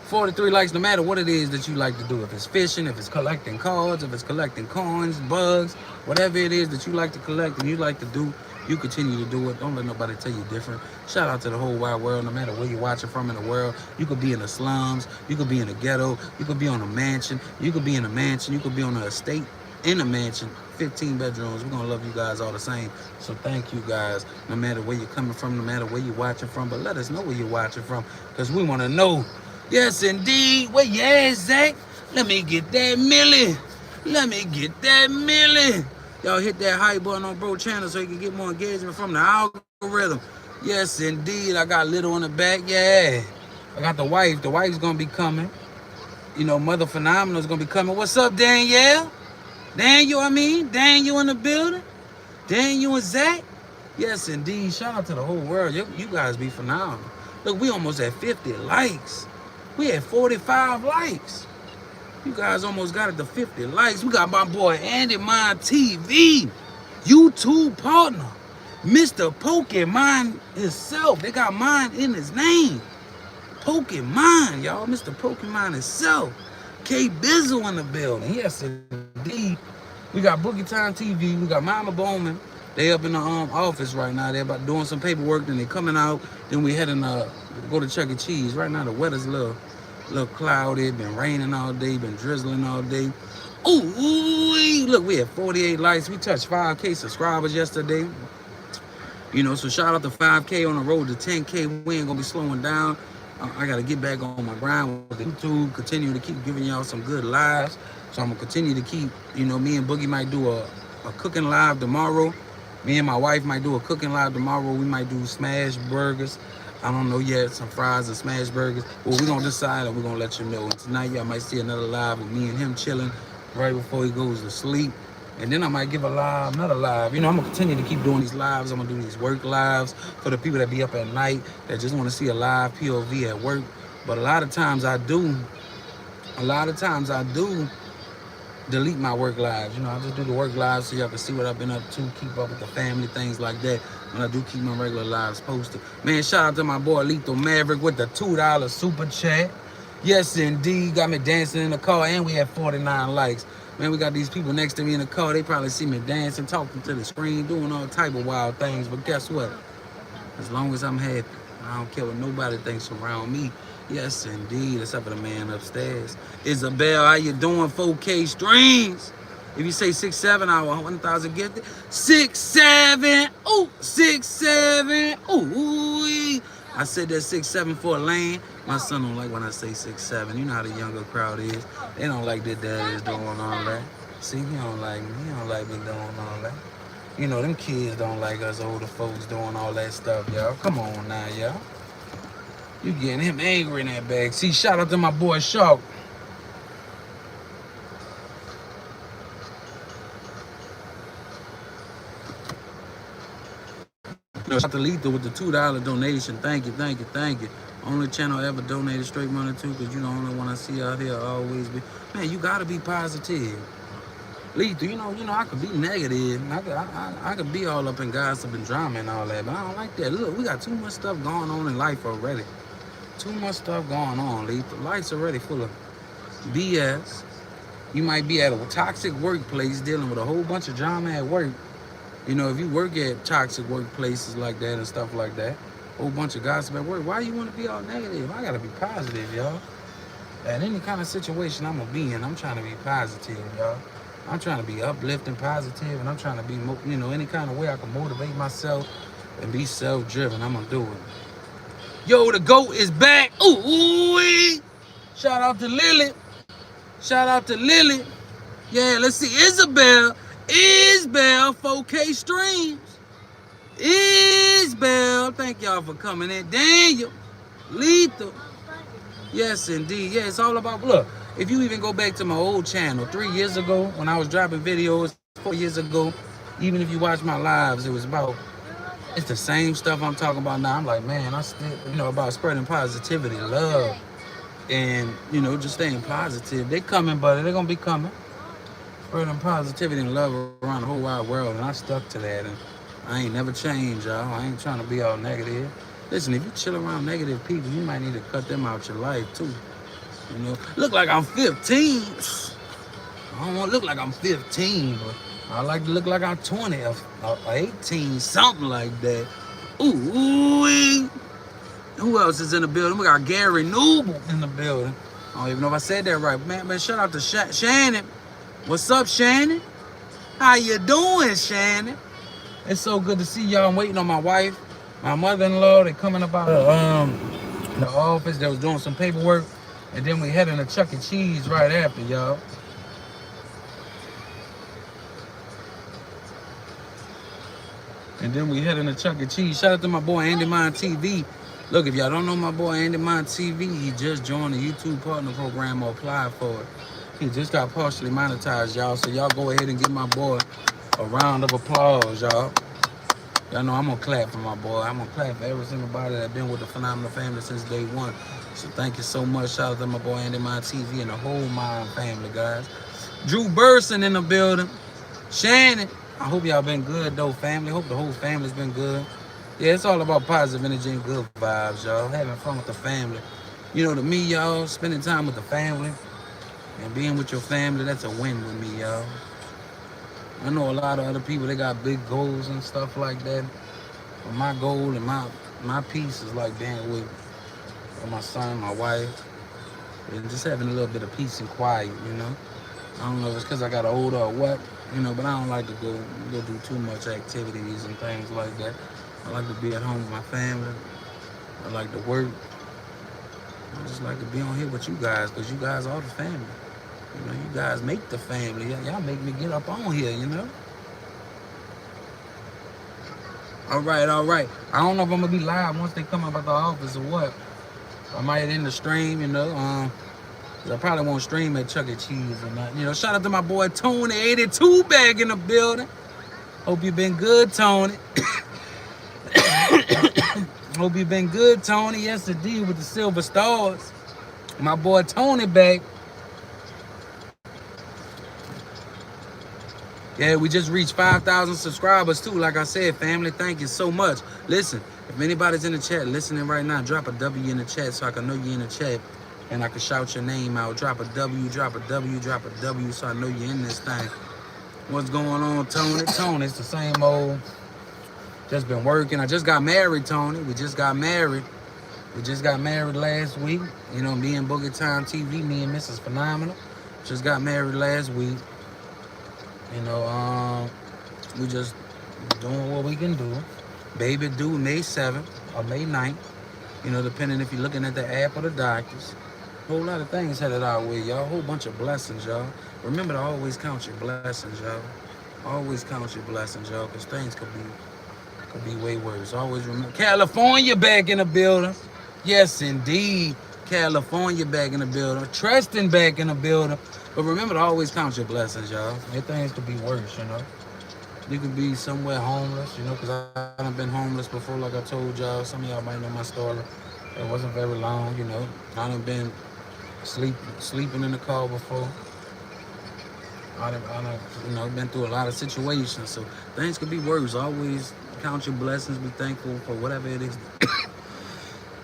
43 likes, no matter what it is that you like to do. If it's fishing, if it's collecting cards, if it's collecting coins, bugs, whatever it is that you like to collect and you like to do, you continue to do it. Don't let nobody tell you different. Shout out to the whole wide world, no matter where you're watching from in the world. You could be in the slums, you could be in a ghetto, you could be on a mansion, you could be in a mansion, you could be on an estate in a mansion, 15 bedrooms. We're going to love you guys all the same. So thank you guys, no matter where you're coming from, no matter where you're watching from, but let us know where you're watching from because we want to know. Yes, indeed. Where you at, Zach? Let me get that milli. Let me get that milli. Y'all hit that hype button on bro channel so you can get more engagement from the algorithm. Yes, indeed. I got Little in the back. Yeah. I got the wife. The wife's going to be coming. You know, Mother Phenomenal's going to be coming. What's up, Danielle? Daniel in the building. Daniel and Zach. Yes, indeed. Shout out to the whole world. You guys be phenomenal. Look, we almost at 50 likes. We had 45 likes. You guys almost got it to 50 likes. We got my boy Andy Mind TV, YouTube partner, Mr. Pokemon himself. They got mine in his name. Pokemon, y'all. Mr. Pokemon himself. K Bizzle in the building. Yes, indeed. We got Boogie Time TV. We got Mama Bowman. They up in the office right now. They're about doing some paperwork. Then they coming out. Then we heading go to Chuck E. Cheese. Right now the weather's a little cloudy. Been raining all day. Been drizzling all day. Ooh, look, we had 48 likes. We touched 5K subscribers yesterday. So shout out to 5K on the road to 10K. We ain't gonna be slowing down. I gotta get back on my grind with the YouTube, continue to keep giving y'all some good lives. So I'm gonna continue to keep, me and Boogie might do a cooking live tomorrow. Me and my wife might do a cooking live tomorrow. We might do smash burgers. I don't know yet, some fries and smash burgers. Well, we're gonna decide and we're gonna let you know. And tonight y'all might see another live with me and him chilling right before he goes to sleep. And then I might give another live. I'm gonna continue to keep doing these lives. I'm gonna do these work lives for the people that be up at night that just want to see a live POV at work. But a lot of times I do delete my work lives. I just do the work lives so y'all can see what I've been up to, keep up with the family, things like that. And I do keep my regular lives posted. Man, shout out to my boy Lethal Maverick with the $2 super chat. Yes, indeed. Got me dancing in the car, and we had 49 likes. Man, we got these people next to me in the car. They probably see me dancing, talking to the screen, doing all type of wild things. But guess what? As long as I'm happy, I don't care what nobody thinks around me. Yes, indeed. Except for the man upstairs. Isabel, how you doing? 4K streams. If you say 6'7", I want 1,000 gifted. 6'7", ooh, 6'7", ooh. I said that 6'7" for a lane. My son don't like when I say 6'7". You know how the younger crowd is. They don't like their daddies doing all that. See, he don't like me. He don't like me doing all that. Them kids don't like us older folks doing all that stuff, y'all. Come on now, y'all. You getting him angry in that bag. See, shout out to my boy Shark. Shout out to Lethal with the $2 donation. Thank you, thank you, thank you. Only channel I ever donated straight money to, because you the only one I see out here always be. Man, you gotta be positive. Lethal, I could be negative. I could be all up in gossip and drama and all that, but I don't like that. Look, we got too much stuff going on in life already. Too much stuff going on, Lethal. Life's already full of BS. You might be at a toxic workplace dealing with a whole bunch of drama at work. If you work at toxic workplaces like that and stuff like that, a whole bunch of gossip at work, why do you want to be all negative? I got to be positive, y'all. At any kind of situation I'm going to be in, I'm trying to be positive, y'all. I'm trying to be uplifting, positive, and I'm trying to be, any kind of way I can motivate myself and be self-driven. I'm going to do it. Yo, the GOAT is back. Ooh-wee. Shout out to Lily. Shout out to Lily. Yeah, let's see. Isabel, 4K streams. Isabel, thank y'all for coming in. Daniel, Lethal. Yes, indeed. Yeah, it's all about, look, if you even go back to my old channel 3 years ago when I was dropping videos, 4 years ago, even if you watch my lives, it's the same stuff I'm talking about now. I'm like, man, I still, about spreading positivity, love, and, just staying positive. They coming, buddy. They're going to be coming. Spreading positivity and love around the whole wide world, and I stuck to that, and I ain't never changed, y'all. I ain't trying to be all negative. Listen, if you chill around negative people, you might need to cut them out your life, too. Look like I'm 15. I don't want to look like I'm 15, but I like to look like I'm 20 or 18, something like that. Ooh, who else is in the building? We got Gary Noble in the building. I don't even know if I said that right. Man, shout out to Shannon. What's up, Shannon? How you doing, Shannon? It's so good to see y'all. I'm waiting on my wife, my mother-in-law. They coming up out of the office. They was doing some paperwork. And then we heading to Chuck E. Cheese right after, y'all. And then we heading to Chuck E. Cheese. Shout out to my boy Andy Mind TV. Look, if y'all don't know my boy Andy Mind TV, he just joined the YouTube Partner Program or applied for it. He just got partially monetized, y'all. So y'all go ahead and give my boy a round of applause, y'all. Y'all know I'm going to clap for my boy. I'm going to clap for every single body that's been with the Phenomenal family since day one. So thank you so much. Shout out to my boy Andy Mind TV and the whole Mind family, guys. Drew Burson in the building. Shannon. I hope y'all been good, though, family. Hope the whole family's been good. Yeah, it's all about positive energy and good vibes, y'all. Having fun with the family. To me, y'all, spending time with the family and being with your family, that's a win with me, y'all. I know a lot of other people, they got big goals and stuff like that. But my goal and my peace is like being with my son, my wife, and just having a little bit of peace and quiet, I don't know if it's because I got older or what, but I don't like to go do too much activities and things like that. I like to be at home with my family. I like to work. I just like to be on here with you guys because you guys are the family. You guys make the family. Y'all make me get up on here. All right, all right. I don't know if I'm gonna be live once they come up at the office or what. I might end the stream. I probably won't stream at Chuck E. Cheese or not. Shout out to my boy Tony 82 back in the building. Hope you've been good, Tony. Hope you've been good, Tony. Yes, indeed, with the silver stars. My boy Tony back. Yeah, we just reached 5,000 subscribers too. Like I said, family, thank you so much. Listen, if anybody's in the chat listening right now, drop a W in the chat so I can know you're in the chat and I can shout your name out. Drop a W, drop a W, drop a W so I know you're in this thing. What's going on, Tony? Tony, it's the same old. Just been working. I just got married, Tony. We just got married. We just got married last week. Me and Boogie Time TV, me and Mrs. Phenomenal. Just got married last week. We just doing what we can do. Baby due May 7th or May 9th. Depending if you're looking at the app or the doctors. Whole lot of things headed our way, y'all. Whole bunch of blessings, y'all. Remember to always count your blessings, y'all. Always count your blessings, y'all, because things could be way worse. Always remember. California back in the building. Yes, indeed. California back in the building. Tristan back in the building. But remember to always count your blessings, y'all. Things could be worse. You could be somewhere homeless, because I've been homeless before, like I told y'all. Some of y'all might know my story. It wasn't very long, I done been sleeping in the car before. I done been through a lot of situations, so things could be worse. Always count your blessings, be thankful for whatever it is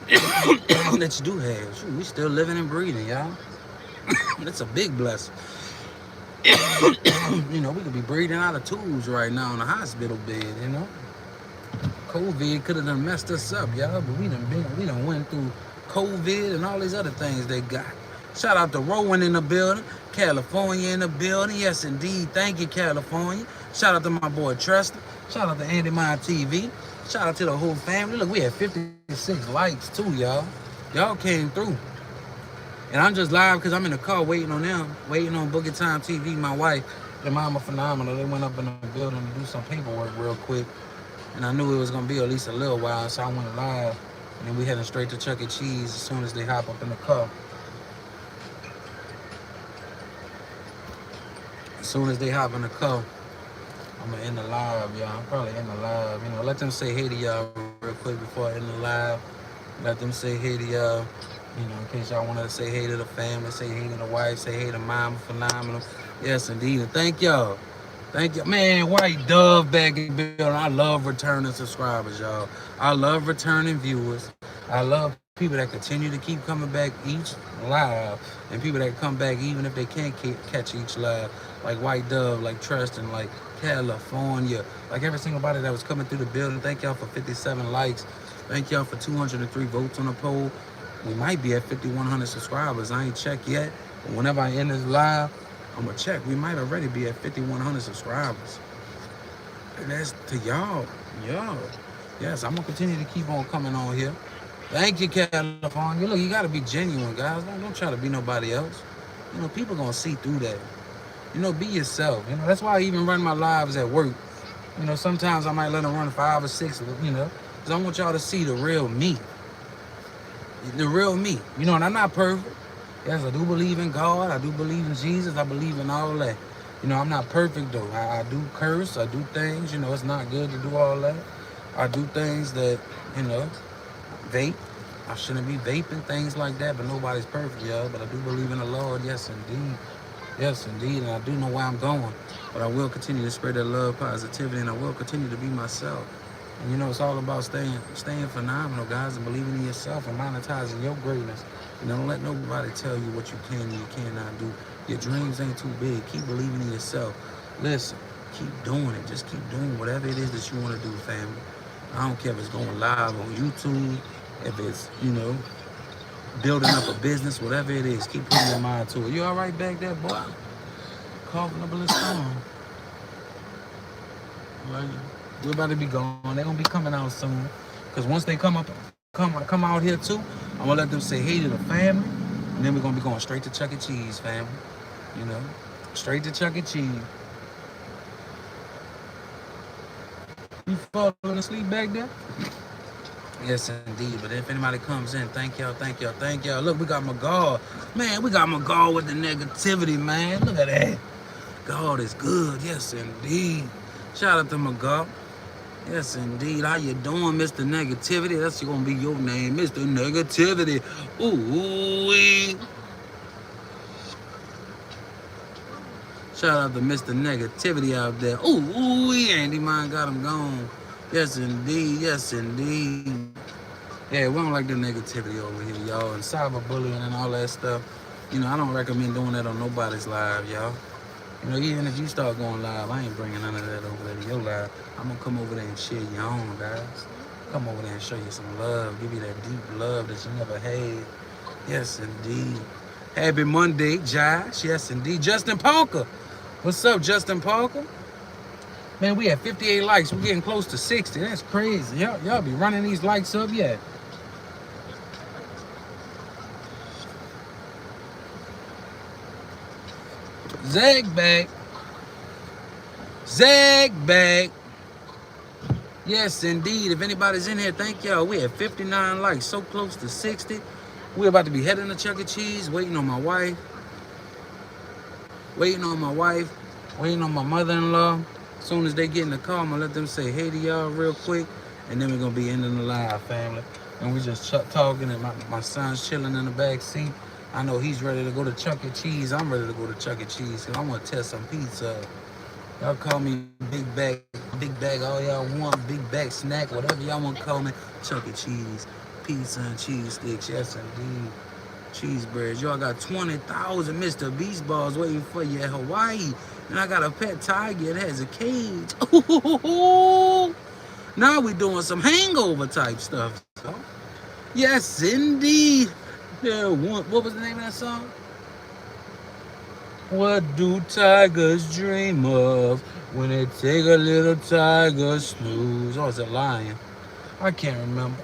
that you do have. Shoot, we still living and breathing, y'all. It's a big blessing. We could be breathing out of tubes right now in a hospital bed, COVID could have done messed us up, y'all, but we done went through COVID and all these other things they got. Shout out to Rowan in the building, California in the building. Yes, indeed. Thank you, California. Shout out to my boy Tristan. Shout out to Andy My TV. Shout out to the whole family. Look, we had 56 likes too, y'all. Y'all came through. And I'm just live because I'm in the car waiting on them, waiting on Boogie Time TV, my wife, and Mama Phenomenal. They went up in the building to do some paperwork real quick. And I knew it was going to be at least a little while, so I went live. And then we headed straight to Chuck E. Cheese as soon as they hop up in the car. As soon as they hop in the car, I'm going to end the live, y'all. I'm probably end the live. Let them say hey to y'all real quick before I end the live. Let them say hey to y'all. In case y'all want to say hey to the family, say hey to the wife, say hey to Mama Phenomenal. Yes, indeed. And thank y'all. Thank you. Man, White Dove back in the building. I love returning subscribers, y'all. I love returning viewers. I love people that continue to keep coming back each live. And people that come back even if they can't catch each live. Like White Dove, like Tristan, like California. Like every single body that was coming through the building. Thank y'all for 57 likes. Thank y'all for 203 votes on the poll. We might be at 5,100 subscribers. I ain't checked yet. But whenever I end this live, I'm going to check. We might already be at 5,100 subscribers. And that's to y'all. Y'all. Yes, I'm going to continue to keep on coming on here. Thank you, California. Look, you got to be genuine, guys. Don't try to be nobody else. People going to see through that. Be yourself. That's why I even run my lives at work. Sometimes I might let them run 5 or 6, because I want y'all to see the real me. The real me. And I'm not perfect. Yes, I do believe in God. I do believe in Jesus. I believe in all that. I'm not perfect, though. I do curse. I do things. It's not good to do all that. I do things that, vape. I shouldn't be vaping, things like that, but nobody's perfect, y'all. But I do believe in the Lord. Yes, indeed. Yes, indeed. And I do know where I'm going. But I will continue to spread that love, positivity, and I will continue to be myself. And it's all about staying phenomenal, guys, and believing in yourself and monetizing your greatness. Don't let nobody tell you what you can and you cannot do. Your dreams ain't too big. Keep believing in yourself. Listen, keep doing it. Just keep doing whatever it is that you want to do, family. I don't care if it's going live on YouTube, if it's, building up a business, whatever it is. Keep putting your mind to it. You all right back there, boy? Coughing up a little storm. We're about to be gone. They're gonna be coming out soon. Cause once they come out here too, I'm gonna let them say hey to the family, and then we're gonna be going straight to Chuck E. Cheese, family. You know, straight to Chuck E. Cheese. You falling asleep back there? Yes, indeed. But if anybody comes in, thank y'all, thank y'all, thank y'all. Look, we got McGaw. Man, we got McGaw with the negativity, man. Look at that. God is good. Yes, indeed. Shout out to McGaw. Yes, indeed. How you doing, Mr. Negativity? That's going to be your name, Mr. Negativity. Ooh-wee. Shout out to Mr. Negativity out there. Ooh-wee. Andy Mine got him gone. Yes, indeed. Yes, indeed. Yeah, we don't like the negativity over here, y'all. And cyberbullying and all that stuff. You know, I don't recommend doing that on nobody's live, y'all. You know, even if you start going live, I ain't bringing none of that over there to your live. I'm going to come over there and share your own, guys. Come over there and show you some love. Give you that deep love that you never had. Yes, indeed. Happy Monday, Josh. Yes, indeed. Justin Parker. What's up, Justin Parker? Man, we had 58 likes. We're getting close to 60. That's crazy. Y'all be running these likes up yet. Zag back. Zag back. Yes, indeed. If anybody's in here, thank y'all. We had 59 likes, so close to 60. We're about to be heading to Chuck E. Cheese, waiting on my wife. Waiting on my mother-in-law. As soon as they get in the car, I'm going to let them say hey to y'all real quick. And then we're going to be ending the live, family. And we just talking, and my son's chilling in the back seat. I know he's ready to go to Chuck E. Cheese. I'm ready to go to Chuck E. Cheese because I want to test some pizza. Y'all call me big bag, all y'all want, big bag snack, whatever y'all want to call me. Chuck E. Cheese, pizza and cheese sticks, yes indeed. Cheeseburgers. Y'all got 20,000 Mr. Beast balls waiting for you at Hawaii. And I got a pet tiger that has a cage. Ooh, now we doing some hangover type stuff. So, yes, indeed. Yeah, what was the name of that song? What do tigers dream of when they take a little tiger snooze? Or is it Lion? I can't remember.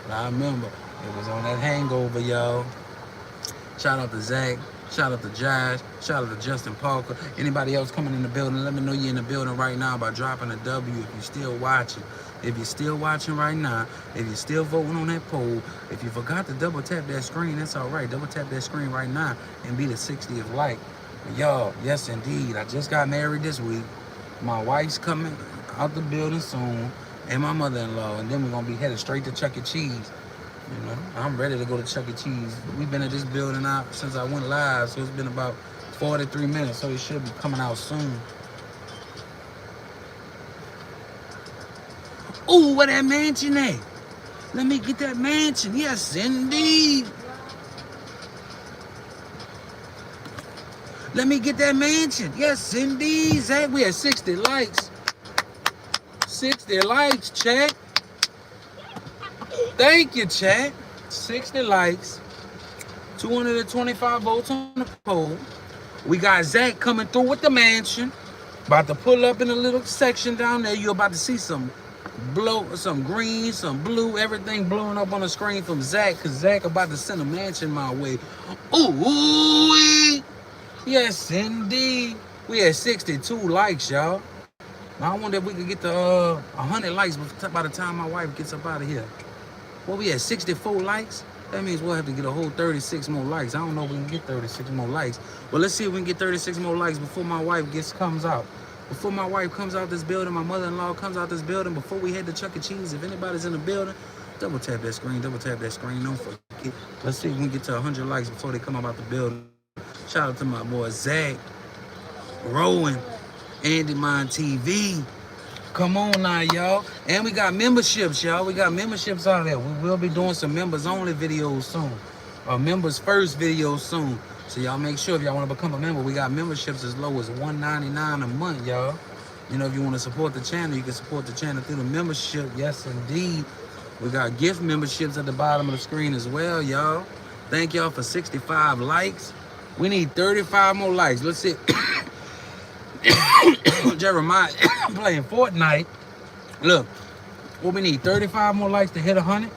But I remember it was on that hangover, y'all. Shout out to Zach. Shout out to Josh. Shout out to Justin Parker. Anybody else coming in the building, let me know you're in the building right now by dropping a W if you're still watching. If you're still watching right now, if you're still voting on that poll, if you forgot to double tap that screen, that's all right. Double tap that screen right now and be the 60th like. But y'all, yes indeed, I just got married this week. My wife's coming out the building soon, and my mother-in-law, and then we're gonna be headed straight to Chuck E. Cheese. You know, I'm ready to go to Chuck E. Cheese. We've been at this building out since I went live, so it's been about 43 minutes, so it should be coming out soon. Ooh, where that mansion at? Let me get that mansion. Yes, indeed. Let me get that mansion. Yes, indeed. Zach, we had 60 likes. 60 likes, chat. Thank you, chat. 60 likes. 225 votes on the poll. We got Zach coming through with the mansion. About to pull up in a little section down there. You're about to see some green, some blue, everything blowing up on the screen from Zach, because Zach about to send a mansion my way. Ooh, yes, indeed. We had 62 likes, y'all. Now, I wonder if we could get to 100 likes by the time my wife gets up out of here. Well, we had 64 likes. That means we'll have to get a whole 36 more likes. I don't know if we can get 36 more likes. But let's see if we can get 36 more likes before my wife comes out. Before my wife comes out this building, my mother-in-law comes out this building, before we head to Chuck E. Cheese, if anybody's in the building, double tap that screen, don't forget. Let's see if we can get to 100 likes before they come out the building. Shout out to my boy Zach, Rowan, Andy Mine TV. Come on now, y'all. And we got memberships, y'all. We got memberships out there. We will be doing some members-only videos soon. Or members-first videos soon. So y'all make sure if y'all want to become a member, we got memberships as low as $1.99 a month, y'all. You know, if you want to support the channel, you can support the channel through the membership. Yes, indeed. We got gift memberships at the bottom of the screen as well, y'all. Thank y'all for 65 likes. We need 35 more likes. Let's see. Jeremiah playing Fortnite. Look, what we need 35 more likes to hit 100.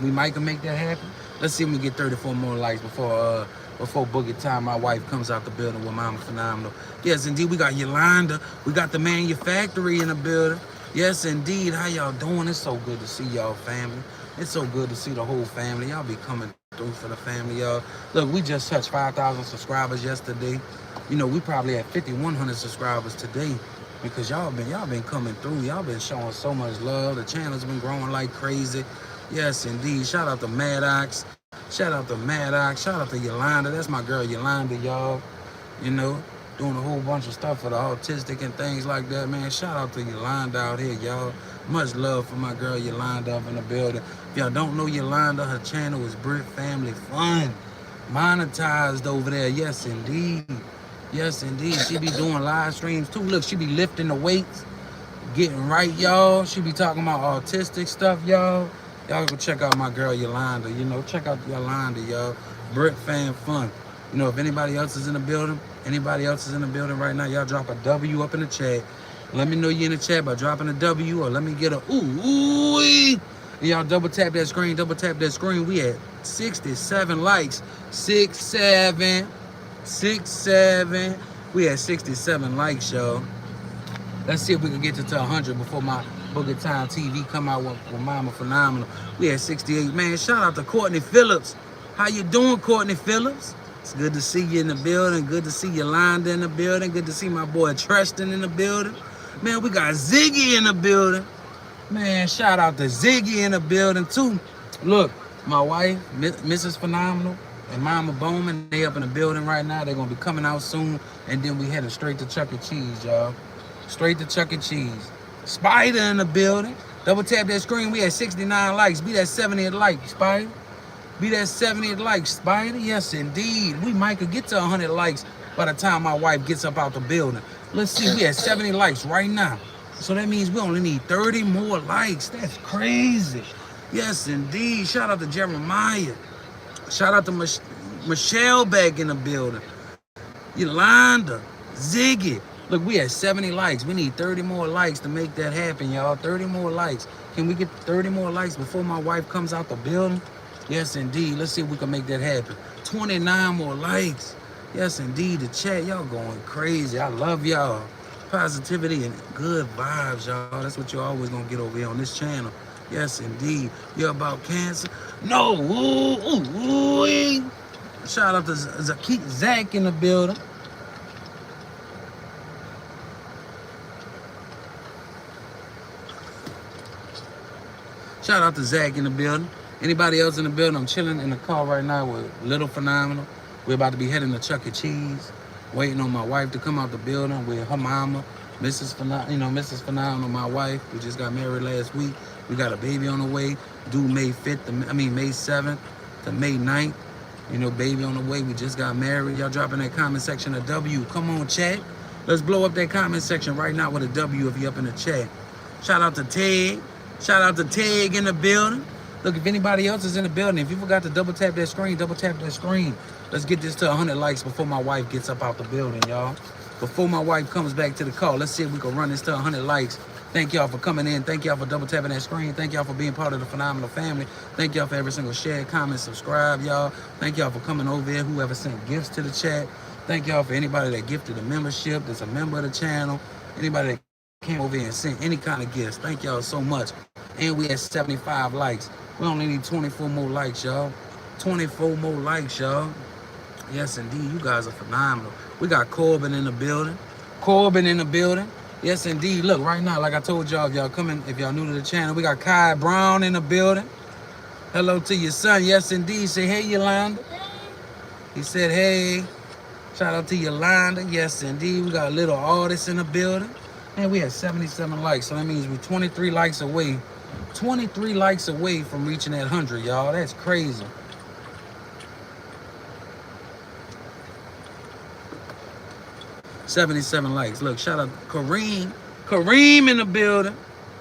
We might can make that happen. Let's see if we get 34 more likes before Boogie Time, my wife, comes out the building with Mama Phenomenal. Yes, indeed, we got Yolanda. We got the Manufactory in the building. Yes, indeed. How y'all doing? It's so good to see y'all, family. It's so good to see the whole family. Y'all be coming through for the family, y'all. Look, we just touched 5,000 subscribers yesterday. You know, we probably had 5,100 subscribers today because y'all been coming through. Y'all been showing so much love. The channel's been growing like crazy. Yes, indeed. Shout out to Maddox. Shout out to Maddox. Shout out to Yolanda. That's my girl Yolanda, y'all. You know, doing a whole bunch of stuff for the autistic and things like that, man. Shout out to Yolanda out here, y'all. Much love for my girl Yolanda up in the building. If y'all don't know Yolanda, her channel is Brit Family Fun. Monetized over there. Yes, indeed. Yes, indeed. She be doing live streams too. Look, she be lifting the weights, getting right, y'all. She be talking about autistic stuff, y'all. Y'all go check out my girl Yolanda. You know, check out Yolanda, y'all. Brit Fan Fun. You know, if anybody else is in the building, right now, y'all drop a W up in the chat. Let me know you in the chat by dropping a W, or let me get a ooh. And y'all double tap that screen. We at 67 likes. 67. We at 67 likes, y'all. Let's see if we can get to 100 before my Boogie Time TV come out with Mama Phenomenal. We at 68. Man, shout out to Courtney Phillips. How you doing, Courtney Phillips? It's good to see you in the building. Good to see Yolanda in the building. Good to see my boy Treston in the building. Man, we got Ziggy in the building. Man, shout out to Ziggy in the building, too. Look, my wife, Mrs. Phenomenal, and Mama Bowman, they up in the building right now. They're going to be coming out soon. And then we heading straight to Chuck E. Cheese, y'all. Straight to Chuck E. Cheese. Spider in the building. Double tap that screen. We had 69 likes. Be that 70th like, Spider. Be that 70th like, Spider. Yes, indeed. We might could get to 100 likes by the time my wife gets up out the building. Let's see. We had 70 likes right now. So that means we only need 30 more likes. That's crazy. Yes, indeed. Shout out to Jeremiah. Shout out to Michelle back in the building. Yolanda. Ziggy. Look, we had 70 likes. We need 30 more likes to make that happen, y'all. 30 more likes. Can we get 30 more likes before my wife comes out the building? Yes, indeed. Let's see if we can make that happen. 29 more likes. Yes, indeed. The chat, y'all going crazy. I love y'all. Positivity and good vibes, y'all. That's what you're always going to get over here on this channel. Yes, indeed. You're about cancer? No. Ooh. Shout out to Zach in the building. Shout out to Zach in the building. Anybody else in the building? I'm chilling in the car right now with Little Phenomenal. We're about to be heading to Chuck E. Cheese. Waiting on my wife to come out the building with her mama, Mrs. Phenomenal, my wife. We just got married last week. We got a baby on the way. Due May 7th to May 9th. You know, baby on the way. We just got married. Y'all dropping that comment section a W. Come on, chat. Let's blow up that comment section right now with a W if you're up in the chat. Shout out to Ted. Shout out to Tag in the building. Look, if anybody else is in the building, if you forgot to double tap that screen, double tap that screen. Let's get this to 100 likes before my wife gets up out the building, y'all. Before my wife comes back to the call, let's see if we can run this to 100 likes. Thank y'all for coming in. Thank y'all for double tapping that screen. Thank y'all for being part of the Phenomenal family. Thank y'all for every single share, comment, subscribe, y'all. Thank y'all for coming over here. Whoever sent gifts to the chat. Thank y'all for anybody that gifted a membership, that's a member of the channel. Anybody that came over here and sent any kind of gifts. Thank y'all so much. And we had 75 likes. We only need 24 more likes, y'all. 24 more likes, y'all. Yes, indeed. You guys are phenomenal. We got Corbin in the building. Yes, indeed. Look, right now, like I told y'all, if y'all new to the channel, we got Kai Brown in the building. Hello to your son. Yes, indeed. Say, hey, Yolanda. He said, hey. Shout out to Yolanda. Yes, indeed. We got a little artist in the building. And we had 77 likes. So that means we're 23 likes away. 23 likes away from reaching that 100, y'all. That's crazy. $77 likes. Look, shout out to Kareem. Kareem in the building.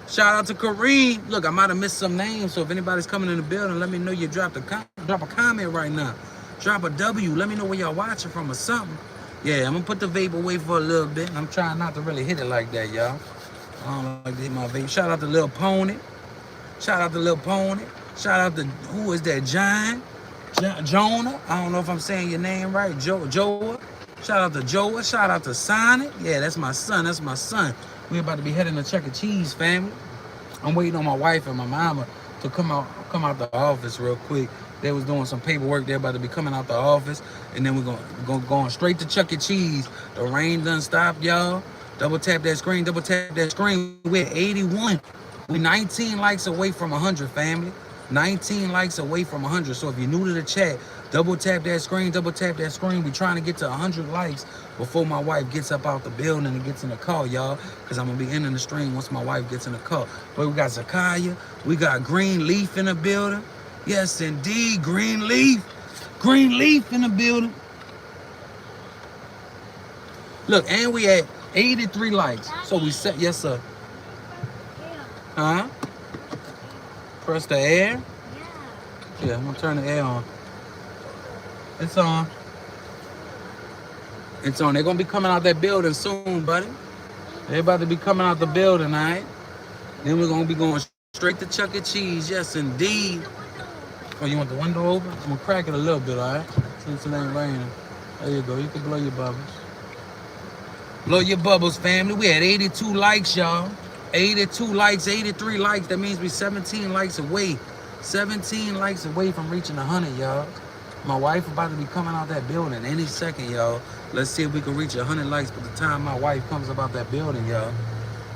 Shout out to Kareem. Look, I might have missed some names, so if anybody's coming in the building, let me know you drop a comment right now. Drop a W. Let me know where y'all watching from or something. Yeah, I'm going to put the vape away for a little bit. I'm trying not to really hit it like that, y'all. I don't like to hit my vape. Shout out to Lil Pony. Shout out to Lil Pony. Shout out to, who is that, John? Jonah. I don't know if I'm saying your name right. Joa. Shout out to Joa. Shout out to Sonic. Yeah, that's my son. That's my son. We about to be heading to Chuck E. Cheese, family. I'm waiting on my wife and my mama to come out the office real quick. They was doing some paperwork. They're about to be coming out the office, and then we're going straight to Chuck E. Cheese. The rain done stopped, y'all. Double tap that screen. Double tap that screen. We're at 81. We 19 likes away from 100, family. 19 likes away from 100. So if you're new to the chat, double tap that screen. Double tap that screen. We're trying to get to 100 likes before my wife gets up out the building and gets in the car, y'all, because I'm going to be ending the stream once my wife gets in the car. But we got Zakaya. We got Green Leaf in the building. Yes, indeed, Green Leaf. Green Leaf in the building. Look, and we at 83 likes. So we set, yes, sir. Huh? Press the air? Yeah, I'm going to turn the air on. It's on. It's on. They're going to be coming out that building soon, buddy. They're about to be coming out the building, all right? Then we're going to be going straight to Chuck E. Cheese. Yes, indeed. Oh, you want the window open? I'm going to crack it a little bit, all right? Since it ain't raining. There you go. You can blow your bubbles. Blow your bubbles, family. We had 82 likes, y'all. 82 likes, 83 likes. That means we 17 likes away. 17 likes away from reaching 100, y'all. My wife about to be coming out that building any second, y'all. Let's see if we can reach 100 likes by the time my wife comes about that building, y'all.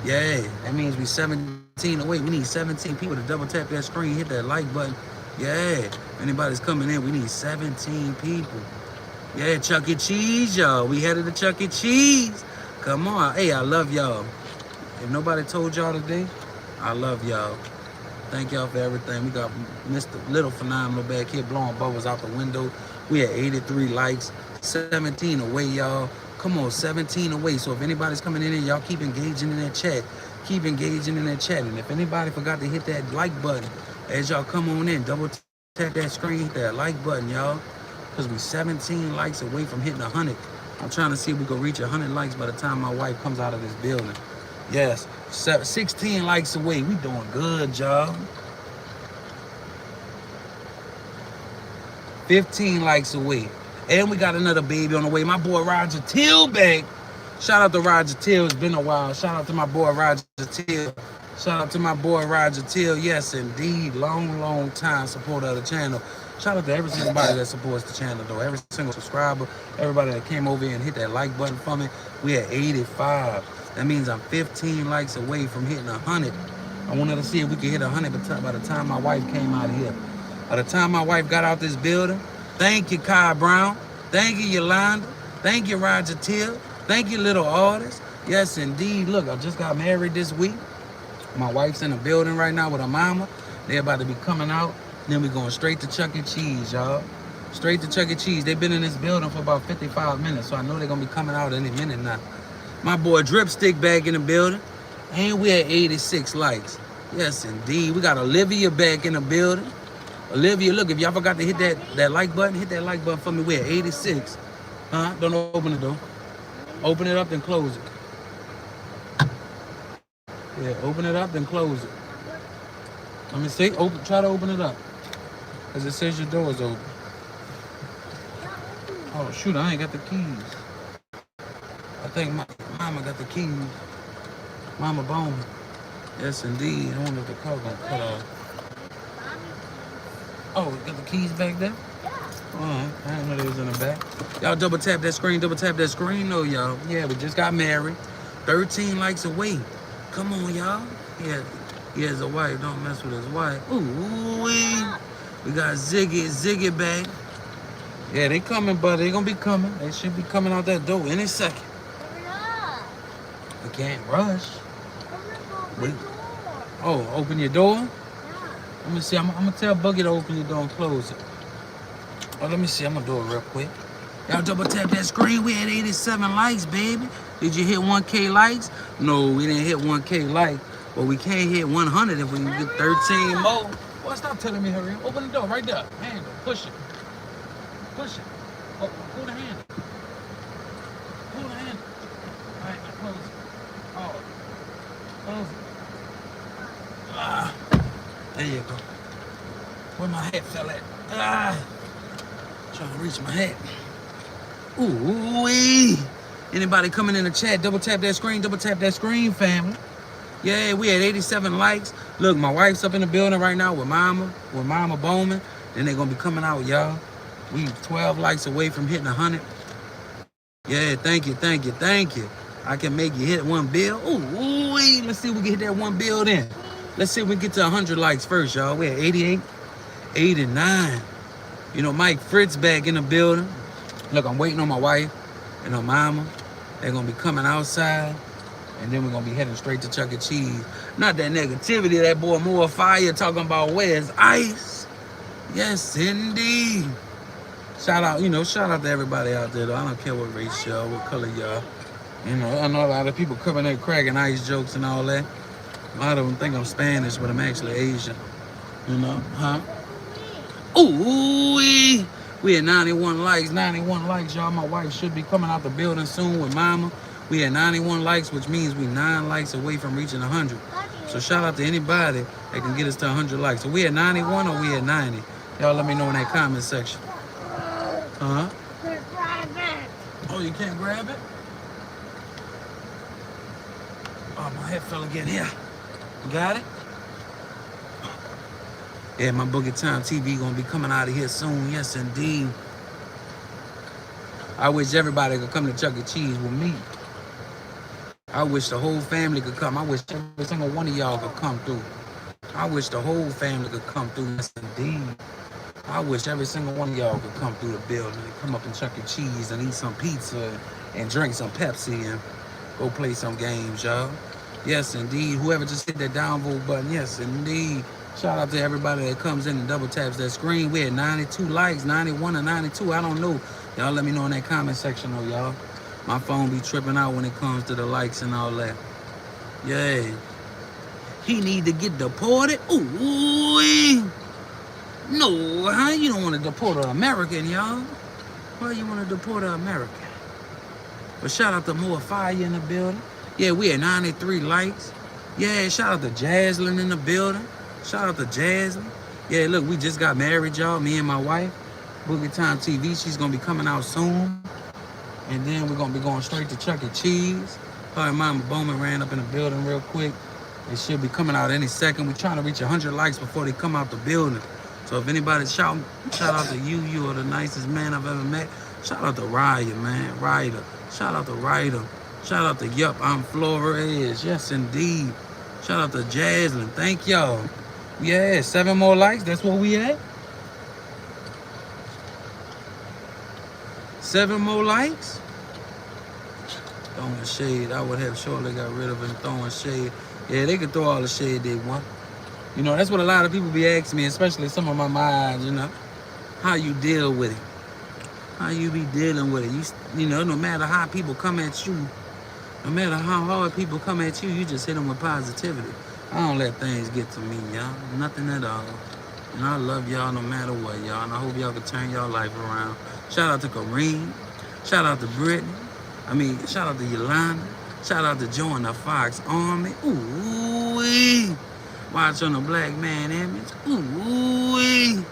Yeah, that means we 17 away. We need 17 people to double tap that screen, hit that like button. Yeah, if anybody's coming in, we need 17 people. Yeah, Chuck E. Cheese, y'all. We headed to Chuck E. Cheese. Come on. Hey, I love y'all. If nobody told y'all today, I love y'all. Thank y'all for everything. We got Mr. Little Phenomenal back here blowing bubbles out the window. We had 83 likes, 17 away, y'all. Come on, 17 away. So if anybody's coming in, y'all keep engaging in that chat. Keep engaging in that chat. And if anybody forgot to hit that like button, as y'all come on in, double tap that screen, hit that like button, y'all. Because we 17 likes away from hitting 100. I'm trying to see if we can reach 100 likes by the time my wife comes out of this building. Yes, 16 likes away. We doing good, y'all. 15 likes away. And we got another baby on the way. My boy Roger Till back. Shout out to Roger Till. It's been a while. Shout out to my boy Roger Till. Shout out to my boy Roger Till. Yes, indeed. Long time supporter of the channel. Shout out to every single body that supports the channel, though. Every single subscriber. Everybody that came over here and hit that like button for me. We at 85. That means I'm 15 likes away from hitting 100. I wanted to see if we could hit 100 by the time my wife came out of here. By the time my wife got out this building, thank you, Kai Brown. Thank you, Yolanda. Thank you, Roger Till. Thank you, little artist. Yes, indeed. Look, I just got married this week. My wife's in the building right now with her mama. They're about to be coming out. Then we're going straight to Chuck E. Cheese, y'all. Straight to Chuck E. Cheese. They've been in this building for about 55 minutes, so I know they're going to be coming out any minute now. My boy Dripstick back in the building. And we at 86 likes. Yes, indeed. We got Olivia back in the building. Olivia, look, if y'all forgot to hit that like button, hit that like button for me. We're at 86. Huh? Don't open the door. Open it up, then close it. Yeah, open it up, then close it. Let me see. Try to open it up. Because it says your door is open. Oh, shoot, I ain't got the keys. I think Mama got the keys. Mama Bone. Yes, indeed. I wonder if the car gonna cut off. Oh, we got the keys back there? All right. I didn't know they was in the back. Y'all double tap that screen. Double tap that screen. No, y'all. Yeah, we just got married. 13 likes away. Come on, y'all. Yeah, he has a wife. Don't mess with his wife. Ooh, we got Ziggy back. Yeah, they coming, buddy. They gonna be coming. They should be coming out that door any second. We can't rush. Oh, open your door? Yeah. Let me see. I'm gonna tell Buggy to open your door and close it. Oh, let me see. I'm gonna do it real quick. Y'all double tap that screen. We had 87 likes, baby. Did you hit 1K likes? No, we didn't hit 1K likes. But we can't hit 100 if we can get 13 more. Boy, stop telling me hurry up. Open the door right there. Handle. Push it. Push it. Oh, pull the handle. Pull the handle. All right, now close it. Oh. it go. Where my hat fell at? Ah, trying to reach my hat. Ooh-wee. Anybody coming in the chat, double tap that screen, family. Yeah, we had 87 likes. Look, my wife's up in the building right now with Mama Bowman. Then they're going to be coming out, y'all. We 12 likes away from hitting 100. Yeah, thank you. I can make you hit 1 bill. Ooh, let's see if we can hit that 1 bill then. Let's see if we can get to 100 likes first, y'all. We're at 88, 89. You know, Mike Fritz back in the building. Look, I'm waiting on my wife and her mama. They're going to be coming outside. And then we're going to be heading straight to Chuck E. Cheese. Not that negativity, that boy more fire talking about where's ice. Yes, indeed. Shout out to everybody out there, though. I don't care what race y'all, what color y'all. You know, I know a lot of people coming there cracking ice jokes and all that. A lot of them think I'm Spanish, but I'm actually Asian. You know, huh? Ooh, we had 91 likes, y'all. My wife should be coming out the building soon with Mama. We had 91 likes, which means we 9 likes away from reaching 100. So shout out to anybody that can get us to 100 likes. So we at 91 or we at 90? Y'all let me know in that comment section. Huh? Oh, you can't grab it? Oh, my head fell again here. You got it? Yeah, my Boogie Time TV gonna be coming out of here soon. Yes, indeed. I wish everybody could come to Chuck E. Cheese with me. I wish the whole family could come. I wish every single one of y'all could come through. I wish the whole family could come through. Yes, indeed. I wish every single one of y'all could come through the building and come up in Chuck E. Cheese and eat some pizza and drink some Pepsi and go play some games, y'all. Yes, indeed. Whoever just hit that downvote button, yes, indeed. Shout out to everybody that comes in and double taps that screen. We had 92 likes, 91 or 92. I don't know. Y'all let me know in that comment section, though, y'all. My phone be tripping out when it comes to the likes and all that. Yeah. He need to get deported? Ooh. No, huh? You don't want to deport an American, y'all. Why you want to deport an American? But shout out to more fire in the building. Yeah, we had 93 likes. Yeah, shout out to Jaslyn in the building. Shout out to Jaslyn. Yeah, look, we just got married, y'all. Me and my wife. Boogie Time TV. She's going to be coming out soon. And then we're going to be going straight to Chuck E. Cheese. Her and Mama Bowman ran up in the building real quick. They should be coming out any second. We're trying to reach 100 likes before they come out the building. So if anybody's shout out to you. You are the nicest man I've ever met. Shout out to Ryder, man. Ryder. Shout out to Ryder. Shout out to Yup, I'm Flores. Yes, indeed. Shout out to Jaslyn. Thank y'all. Yeah, 7 more likes. That's what we at. 7 more likes. Throwing shade. I would have surely got rid of him throwing shade. Yeah, they could throw all the shade they want. You know, that's what a lot of people be asking me, especially some of my minds, you know. How you deal with it. How you be dealing with it. You know, no matter how people come at you, no matter how hard people come at you, you just hit them with positivity. I don't let things get to me, y'all. Nothing at all. And I love y'all no matter what, y'all. And I hope y'all can turn y'all life around. Shout out to Kareem. Shout out to Brittany. Shout out to Yolanda. Shout out to join the Fox Army. Ooh-wee. Watch on the Black Man Image. Ooh-wee.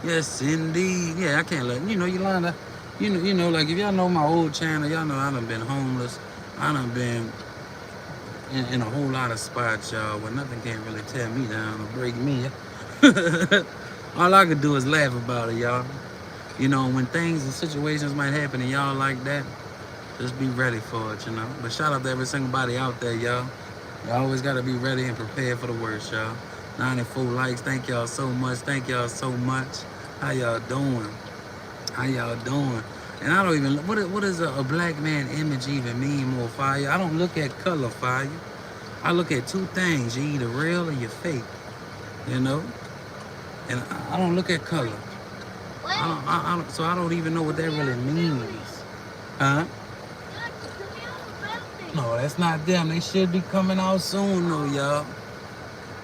Yes, indeed. Yeah, I can't let, Yolanda, you know, like if y'all know my old channel, y'all know I done been homeless. I done been in a whole lot of spots, y'all, where nothing can really tear me down or break me. All I could do is laugh about it, y'all. You know, when things and situations might happen to y'all like that, just be ready for it, you know. But shout out to every single body out there, y'all. Y'all always got to be ready and prepared for the worst, y'all. 94 likes. Thank y'all so much. Thank y'all so much. How y'all doing? How y'all doing? And I don't even, what does a black man image even mean more, fire? I don't look at color, fire. I look at 2 things. You're either real or you're fake, you know? And I don't look at color. So I don't even know what that really means. Huh? No, that's not them. They should be coming out soon, though, y'all.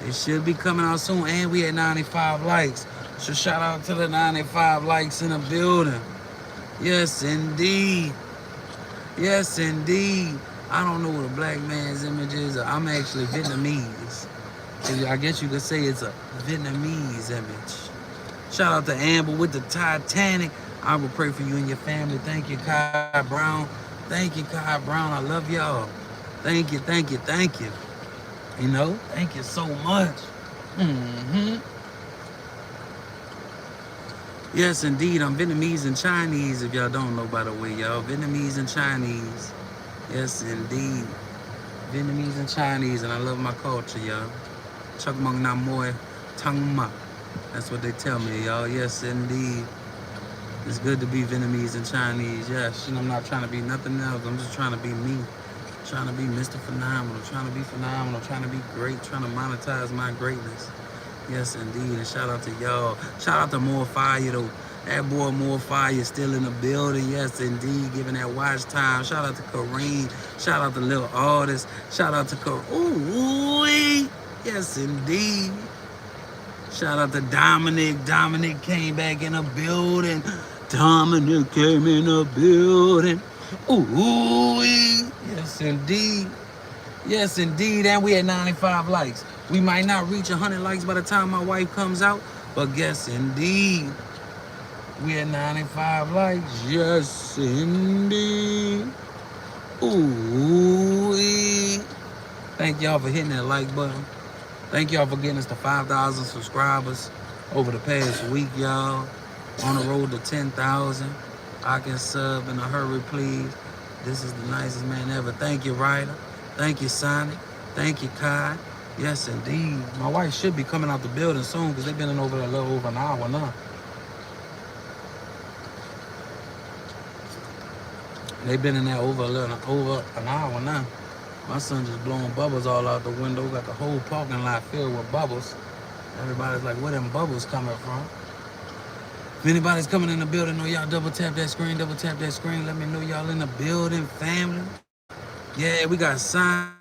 They should be coming out soon. And we had 95 likes. So shout out to the 95 likes in the building. Yes, indeed. Yes, indeed. I don't know what a black man's image is. I'm actually Vietnamese. I guess you could say it's a Vietnamese image. Shout out to Amber with the Titanic. I will pray for you and your family. Thank you, Kai Brown. Thank you, Kai Brown. I love y'all. Thank you, thank you, thank you. You know, thank you so much. Yes, indeed. I'm Vietnamese and Chinese, if y'all don't know, by the way, y'all. Vietnamese and Chinese. Yes, indeed. Vietnamese and Chinese, and I love my culture, y'all. Chuk Mong Nam Moi Tung Ma. That's what they tell me, y'all. Yes, indeed. It's good to be Vietnamese and Chinese. Yes, you know, I'm not trying to be nothing else. I'm just trying to be me. Trying to be Mr. Phenomenal. Trying to be phenomenal. Trying to be great. Trying to monetize my greatness. Yes, indeed. And shout out to y'all. Shout out to More Fire, though. That boy More Fire still in the building. Yes, indeed. Giving that watch time. Shout out to Kareem. Shout out to Lil Artist. Shout out to Ooh, yes, indeed. Shout out to Dominic. Dominic came back in the building. Dominic came in the building. Ooh, yes, indeed. Yes, indeed. And we had 95 likes. We might not reach 100 likes by the time my wife comes out, but yes, indeed. We had 95 likes. Yes, indeed. Ooh. Thank y'all for hitting that like button. Thank y'all for getting us to 5,000 subscribers over the past week, y'all. On the road to 10,000. I can sub in a hurry, please. This is the nicest man ever. Thank you, Ryder. Thank you, Sonic. Thank you, Kai. Yes, indeed. My wife should be coming out the building soon because they've been in over a little over an hour now. They've been in there over an hour now. My son just blowing bubbles all out the window. Got the whole parking lot filled with bubbles. Everybody's like, where them bubbles coming from? If anybody's coming in the building, know y'all double tap that screen, Let me know y'all in the building, family. Yeah, we got Sonic.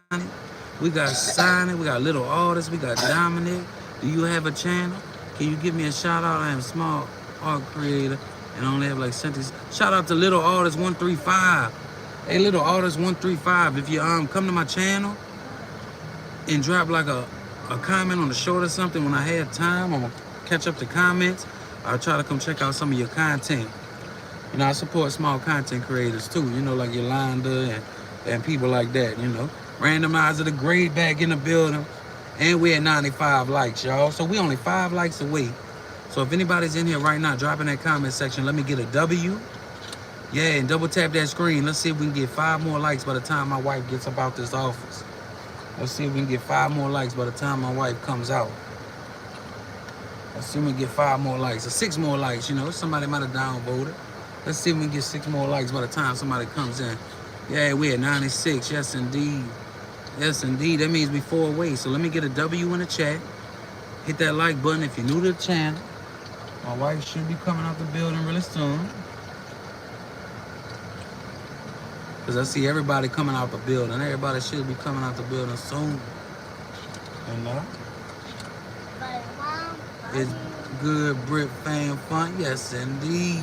We got Little Artist. We got Dominic. Do you have a channel? Can you give me a shout out? I am a small art creator and I only have like centuries. Shout out to Little Artist 135. Hey, Little Artist 135. If you come to my channel and drop like a comment on the short or something when I have time, I'm gonna catch up the comments. I'll try to come check out some of your content. You know, I support small content creators too. You know, like Yolanda and people like that. You know. Randomizer the grade back in the building. And we at 95 likes, y'all. So we only 5 likes away. So if anybody's in here right now, drop in that comment section. Let me get a W. Yeah, and double tap that screen. Let's see if we can get 5 more likes by the time my wife gets up out this office. Let's see if we can get 5 more likes by the time my wife comes out. Let's see if we can get 5 more likes. Or 6 more likes, you know. Somebody might have downvoted. Let's see if we can get 6 more likes by the time somebody comes in. Yeah, we at 96. Yes, indeed. Yes, indeed. That means we 4 away. So let me get a W in the chat. Hit that like button if you're new to the channel. My wife should be coming out the building really soon. Because I see everybody coming out the building. Everybody should be coming out the building soon. You know? It's good, Brit fan fun. Yes, indeed.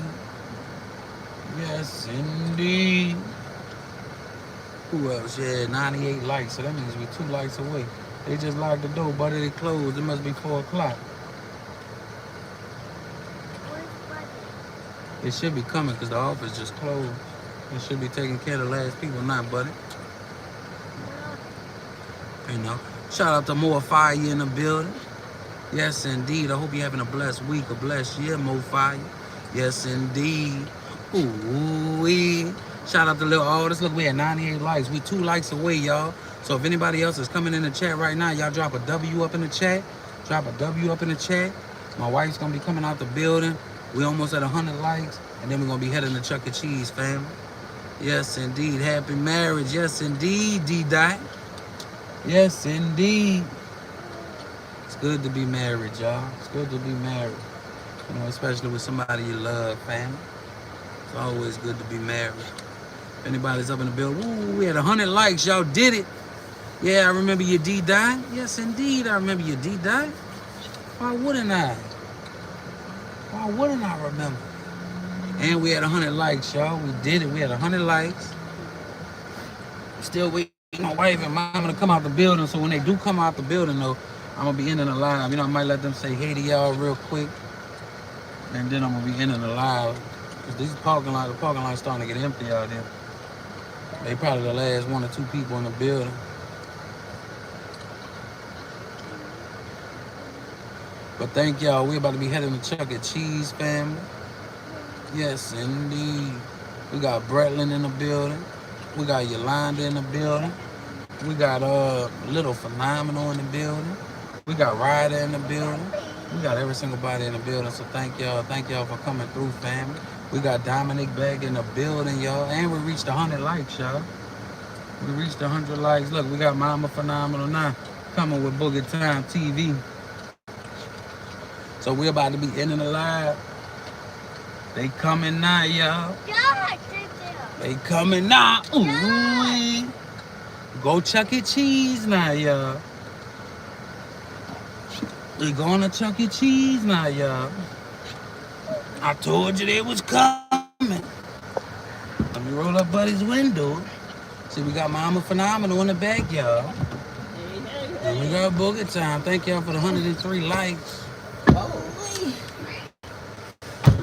Yes, indeed. Who else? Yeah, 98 likes. So that means we're 2 likes away. They just locked the door, but they closed. It must be 4 o'clock. It should be coming because the office just closed. It should be taking care of the last people, not buddy. You know. Shout out to More Fire in the building. Yes, indeed. I hope you're having a blessed week, a blessed year, More Fire. Yes, indeed. Ooh-wee. Shout out to Little Artist. Look, we had 98 likes. We 2 likes away, y'all. So if anybody else is coming in the chat right now, y'all drop a W up in the chat. Drop a W up in the chat. My wife's going to be coming out the building. We almost at 100 likes. And then we're going to be heading to Chuck E. Cheese, family. Yes, indeed. Happy marriage. Yes, indeed, D-Dot. Yes, indeed. It's good to be married, y'all. It's good to be married. You know, especially with somebody you love, family. It's always good to be married. If anybody's up in the building, ooh, we had 100 likes. Y'all did it. Yeah, I remember your D-Dot. Yes, indeed, I remember your D-Dot. Why wouldn't I? Why wouldn't I remember? And we had 100 likes, y'all. We did it. We had 100 likes. Still waiting on my wife and mama to come out the building. So when they do come out the building, though, I'm gonna be ending the live. You know, I might let them say hey to y'all real quick, and then I'm gonna be ending the live. Cause these the parking lot's starting to get empty out there. They probably the last 1 or 2 people in the building. But thank y'all. We're about to be heading to Chuck E. Cheese, family. Yes, indeed. We got Bretlin in the building. We got Yolanda in the building. We got Little Phenomenal in the building. We got Ryder in the building. We got every single body in the building. So thank y'all. Thank y'all for coming through, family. We got Dominic back in the building, y'all. And we reached 100 likes, y'all. We reached 100 likes. Look, we got Mama Phenomenal now coming with Boogie Time TV. So we're about to be ending the live. They coming now, y'all. They coming now. Ooh. Go Chuck E. Cheese now, y'all. We going to Chuck E. Cheese now, y'all. I told you they was coming. Let me roll up Buddy's window. See, we got Mama Phenomenal in the back, y'all. And we got Boogie Time. Thank y'all for the 103 likes.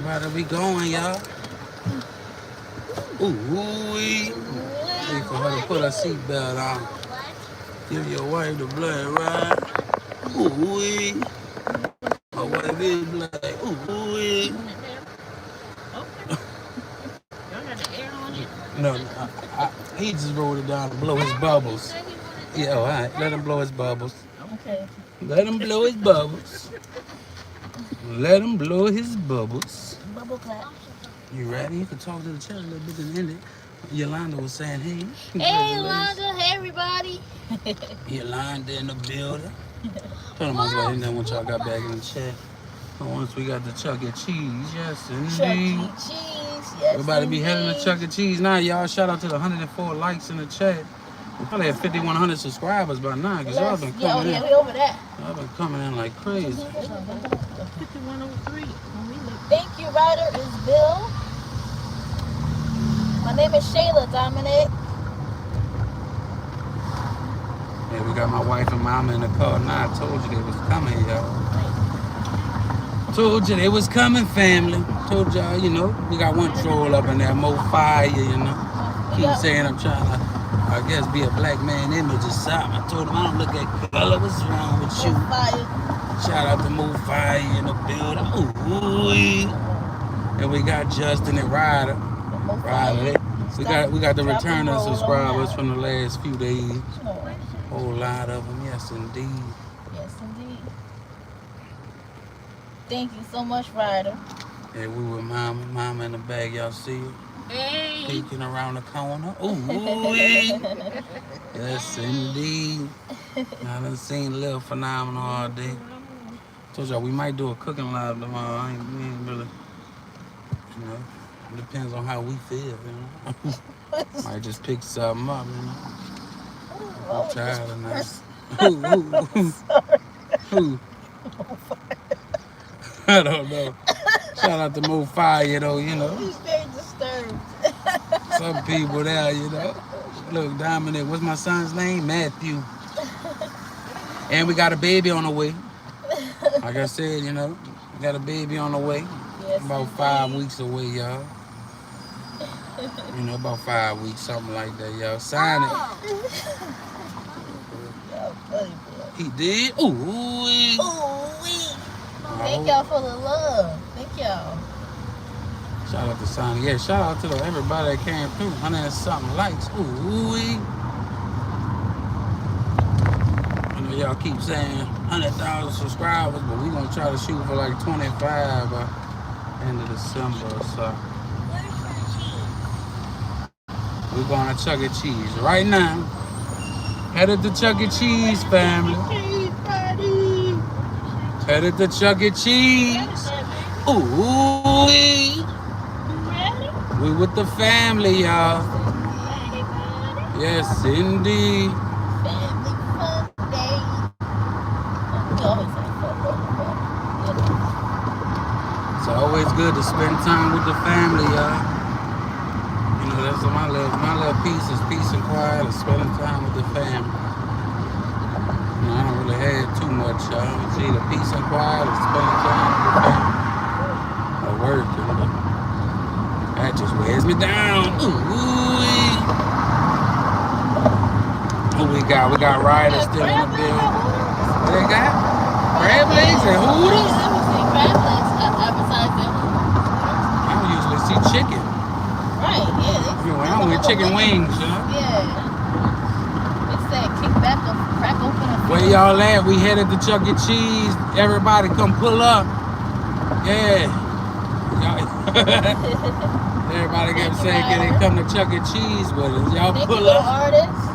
Where are we going, y'all? Ooh, wait for her to put her seatbelt on. Give your wife the blood, right? Ooh, my wife is black. Ooh, no, he just rolled it down to blow his bubbles. Yeah, all right. Let him blow his bubbles. Okay. Let him blow his bubbles. Let him blow his bubbles. Bubble clap. You ready? You can talk to the chat a little bit and end it. Yolanda was saying, hey. Hey, Yolanda. Hey, everybody. Yolanda in the building. Tell them I was going to once y'all got back in the chat. And once we got the Chuck E. Cheese, yes, indeed. Chuck E. Cheese, yes, we're about to be heading to Chuck E. Cheese now, y'all. Shout out to the 104 likes in the chat. We probably have 5,100 subscribers by now, because y'all been coming in. Yeah, we over that. Y'all been coming in like crazy. 5103. Thank you, Ryder is Bill. My name is Shayla, Dominic. Yeah, we got my wife and mama in the car now. I told you they was coming, y'all. Told you they was coming, family. Told y'all, you know, we got one troll up in there, Mo Fire, you know. Keep saying I'm trying to, I guess, be a black man image or something. I told him I don't look at color. What's wrong with you? Shout out to Mo Fire in the building. Ooh, and we got Justin and Ryder. We got the return of subscribers from the last few days. Whole lot of them, yes indeed. Yes indeed. Thank you so much, Ryder. Yeah, we with Mama in the bag, y'all see her? Hey. Peeking around the corner. Ooh, yes indeed. I done seen Little Phenomenal all day. Told y'all we might do a cooking live tomorrow. We ain't really, you know, it depends on how we feel, you know. Might just pick something up, you know. I'm tired of that. Who? I don't know. Shout out to Mo Fire, though, you know. He's very disturbed. Some people there, you know. Look, Dominic, what's my son's name? Matthew. And we got a baby on the way. Like I said, you know, we got a baby on the way. Yes, about 5 weeks away, y'all. You know, about 5 weeks, something like that, y'all. Sign it. He did? Ooh. Thank y'all for the love. Thank y'all. Shout out to Sonny. Yeah, shout out to everybody that came through. 100 and something likes. Ooh. I know y'all keep saying 100,000 subscribers, but we gonna try to shoot for like 25 by end of December. So we're going to Chuck E. Cheese right now. Headed to Chuck E. Cheese, family. Headed to Chuck E. Cheese. Ooh. We with the family, y'all. Yes, indeed. It's always good to spend time with the family, y'all. You know, that's my little piece is peace and quiet and spending time with the family. You know, I don't really had too much, y'all. It's either peace and quiet or spending time with family or working. But that just wears me down. Ooh-wee. Who we got? We got Ryder still in the building. What they got? Crab legs and Hooters? I never seen crab legs advertised at Hooters. I don't usually see chicken. Right, yeah. I don't want chicken wings, you know? Yeah. They said kick back and crack open a Where y'all at? We headed to Chuck E. Cheese. Everybody come pull up. Yeah. Everybody kept saying, can they come to Chuck E. Cheese with us? Y'all pull up. Artists.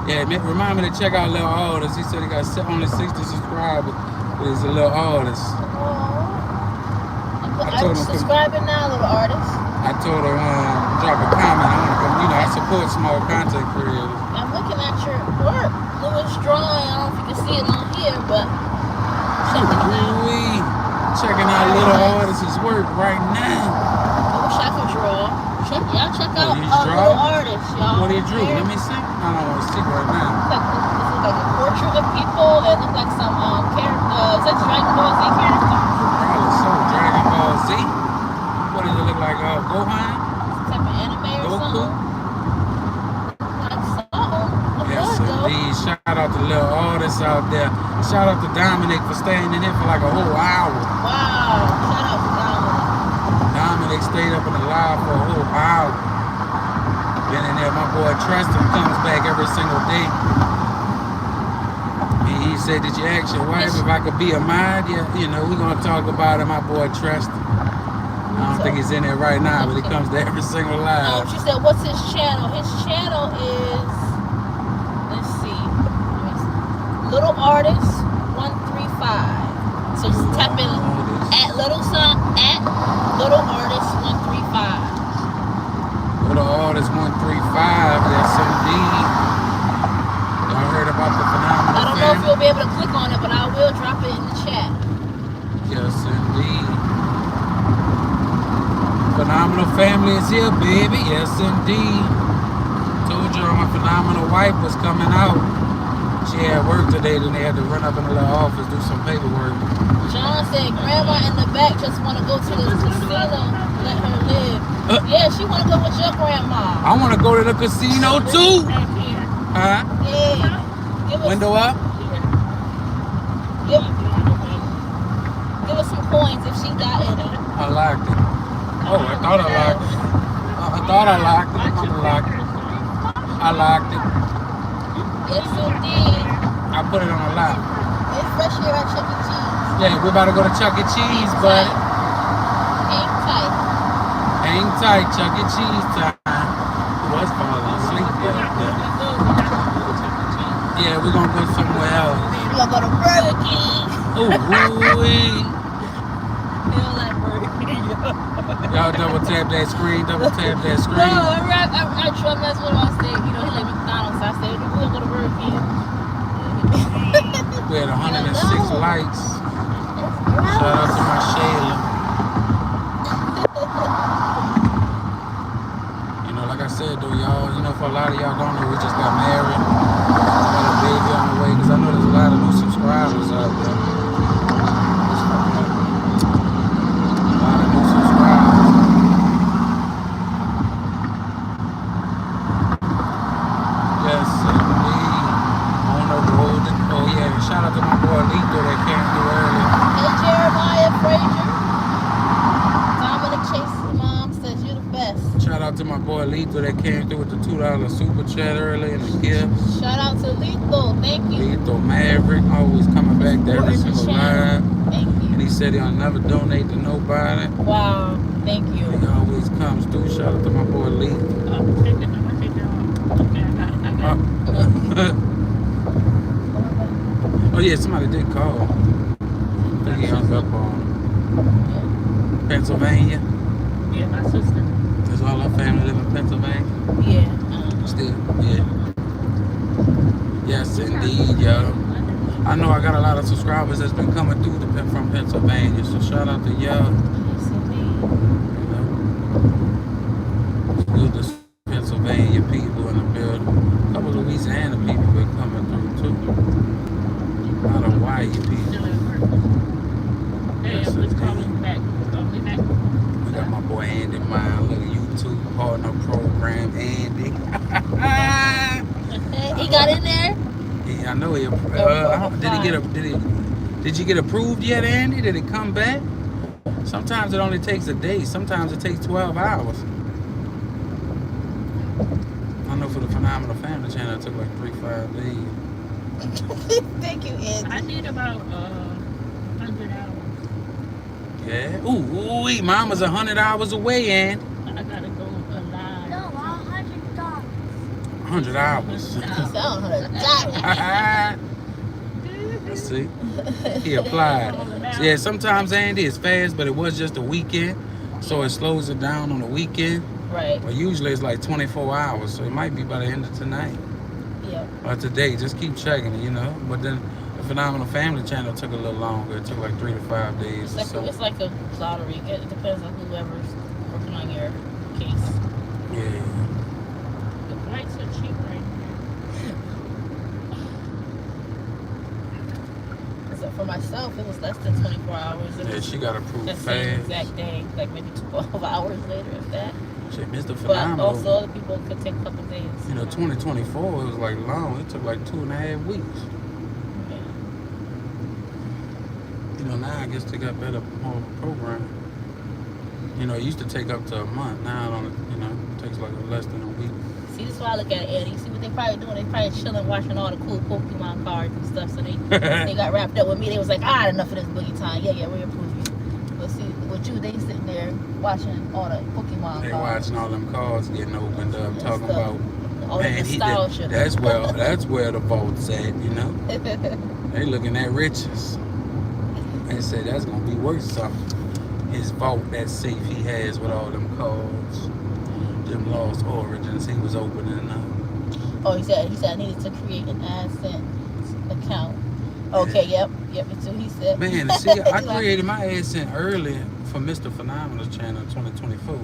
Yeah, remind me to check out Lil Aldous. He said he got only 60 subscribers, but he's a Lil Aldous. I told him subscribing now, Little Artist. I told him drop a comment. I want to come. You know, I support small content creators. I'm looking at your work, Louis drawing. I don't know if you can see it on here, but checking out Little Artist's work right now. I wish I could draw. Y'all check out Little Artist, y'all. What he drew? Let me see. I don't want to see right now. This looks like a portrait of people. It looks like some character. Is that Dragon Ball Z character? Probably so. Dragon Ball Z. What does it look like? Gohan? Some type of anime or Goku? something? Like something. Yes, indeed. Shout out to Little Artists out there. Shout out to Dominic for staying in there for like a whole hour. Wow. Shout out to Dominic. Dominic stayed up in the live for a whole hour. Been in there. My boy Tristan comes back every single day. He said, did you ask your wife if I could be a mod? Yeah, you know, we're going to talk about it, my boy Tristan. I don't think he's in there right now, but he comes to every single live. She said, what's his channel? His channel is, let's see, Little Artist 135. So just type in at Little Artist 135. Little Artist 135, yes indeed. Y'all heard about the phenomenal I don't know if you'll be able to click on it, but I will drop it in the chat. Yes indeed. Phenomenal family is here, baby. Yes indeed. Told y'all my phenomenal wife was coming out. She had work today, then they had to run up in the little office, do some paperwork. John said, Grandma in the back just want to go to the casino, let her live. Yeah, she want to go with your grandma. I want to go to the casino too. Huh? Yeah. Window up? Give us some coins if she got it. I liked it. Oh, I thought I liked it. I thought I liked it. I liked it. Yes, indeed. I put it on a lot. It's fresh here at Chuck E. Cheese. Yeah, we're about to go to Chuck E. Cheese, buddy. Hang tight. Hang tight, Chuck E. Cheese time. Was falling asleep Yeah, we're gonna go somewhere else. We're gonna go to Burger King. Ooh, woo-wee. Feel like Burger King. Y'all double tap that screen, double tap that screen. No, I try to mess with him. I said, you know, he like McDonald's. I said, we're gonna go to Burger King. We had 106 likes. Shout out to my Shayla. You know, like I said though, y'all, you know, for a lot of y'all don't know, we just got married. Got a baby on the way, because I know there's a lot of new subscribers out there. A lot of new subscribers. Yes, indeed. On the road. Oh yeah, shout out to my boy Lito that came through earlier. Hey, Jeremiah Frazier. Dominic Chase's mom says you're the best. Shout out to my boy Lito that came through with the $2 super chat earlier and the gift. Shout out to Lethal. Thank you. Lito Maverick always coming back to every single live. Thank you. And he said he'll never donate to nobody. Wow. Thank you. He always comes through. Shout out to my boy Lito. Oh yeah, somebody did call. I think he hung up on Pennsylvania. Yeah, my sister. Does all our family live in Pennsylvania? Yeah. Still, yeah. Yes, indeed, y'all. I know I got a lot of subscribers that's been coming through from Pennsylvania, so shout out to y'all. Yes, indeed. You know, it's good to see Pennsylvania people in the building. A couple of Louisiana people been coming through too. got in there? Yeah, I know he. Did he Fine. Did you get approved yet, Andy? Did it come back? Sometimes it only takes a day. Sometimes it takes 12 hours. I know for the Phenomenal Family Channel, it took like 3-5 days. Thank you, Andy. I need about 100 hours. Yeah. Ooh, Mama's 100 hours away, and I gotta go alive. No, $100. 100 hours. Sound her. Let's see. He applied. Yeah, sometimes, Andy, it's fast, but it was just a weekend, so it slows it down on the weekend. Right. But usually it's like 24 hours, so it might be by the end of tonight. Yep. Or today. Just keep checking it, you know. But then the Phenomenal Family Channel took a little longer. It took like 3 to 5 days or so. It's like a lottery. It depends on whoever's working on your case. Yeah. The flights are cheap right So for myself, it was less than 24 hours. It Yeah, was she got approved that same fast. exact day, like maybe 12 hours later, if that. Shit, Mr. But Phenomenal. also, other people could take a couple days. You know, 2024, it was like long. It took like 2.5 weeks. Yeah. You know, now I guess they got better, more of a program. You know, it used to take up to a month. Now it only, you know, it takes like less than a week. See, this is why I look at it, Eddie. See what they probably doing? They probably chilling, watching all the cool Pokemon cards and stuff. So they got wrapped up with me. They was like, enough of this boogie time. Yeah, we approve you. But see, with you, they sitting there watching all the Pokemon They cards. watching all them cards getting opened up, and talking stuff. about, all the man, nostalgia. that's where the vault's at, you know. They looking at riches. They say that's gonna be worth something. His vault, that safe he has with all them cards, them lost origins he was opening up. Oh, he said I needed to create an AdSense account. Okay, yep, it's what he said. Man, see, I created my AdSense early for Mr. Phenomenal Channel 2024.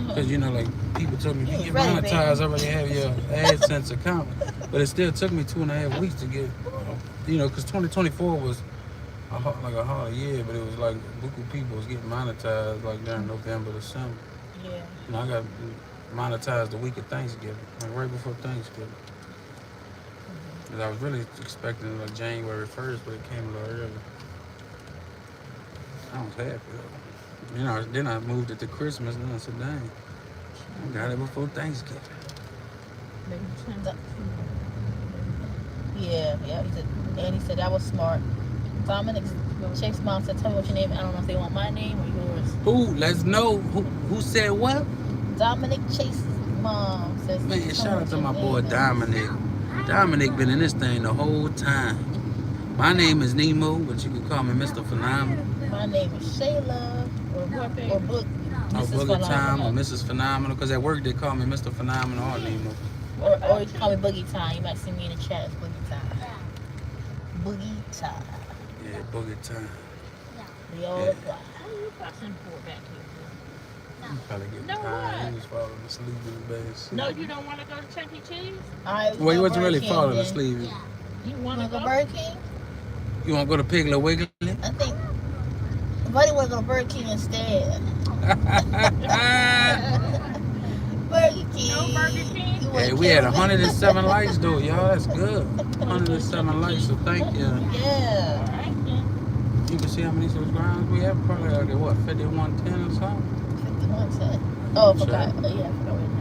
Because, you know, like, people told me, you get monetized, already have your AdSense account. But it still took me 2.5 weeks to get, you know, because 2024 was a hard year, but it was like, buku people was getting monetized, like, during November, December. Yeah. You know, I got monetized the week of Thanksgiving, like, right before Thanksgiving. Because I was really expecting, like, January 1st, but it came a little early. I was happy, though. You know, then I moved it to Christmas, and I said, dang, I got it before Thanksgiving. Yeah. He said that was smart. Dominic Chase mom said, tell me what your name is. I don't know if they want my name or yours. Who? Let's know. Who said what? Dominic Chase's mom says, Man, shout out to my boy Dominic. Dominic been in this thing the whole time. My name is Nemo, but you can call me Mr. Phenomenal. My name is Shayla or Book. Or Boogie Time or Mrs. Phenomenal. Because at work they call me Mr. Phenomenal or Nemo. Or you can call me Boogie Time. You might see me in the chat as Boogie Time. Boogie Time. Yeah, Boogie Time. We all Yeah. apply. What are you fussing for back here? I'm probably getting No, tired. what? He was falling asleep in the bed. No, you don't want to go to Chuck E. Cheese? All right, Well, he wasn't Burger really King falling then. asleep. You You want to want to go go? Burger King? You want to go to Piggly Wiggly? I think Buddy want to go to Burger King instead. Burger King. No Burger King? You wanna Hey, we had kill me? 107 likes, though, y'all. That's good. 107 likes, so thank you. All Yeah. right, then. You can see how many subscribers we have. Probably like, what, 5110 or something? 5110. Oh, I forgot. Check. Yeah, I forgot right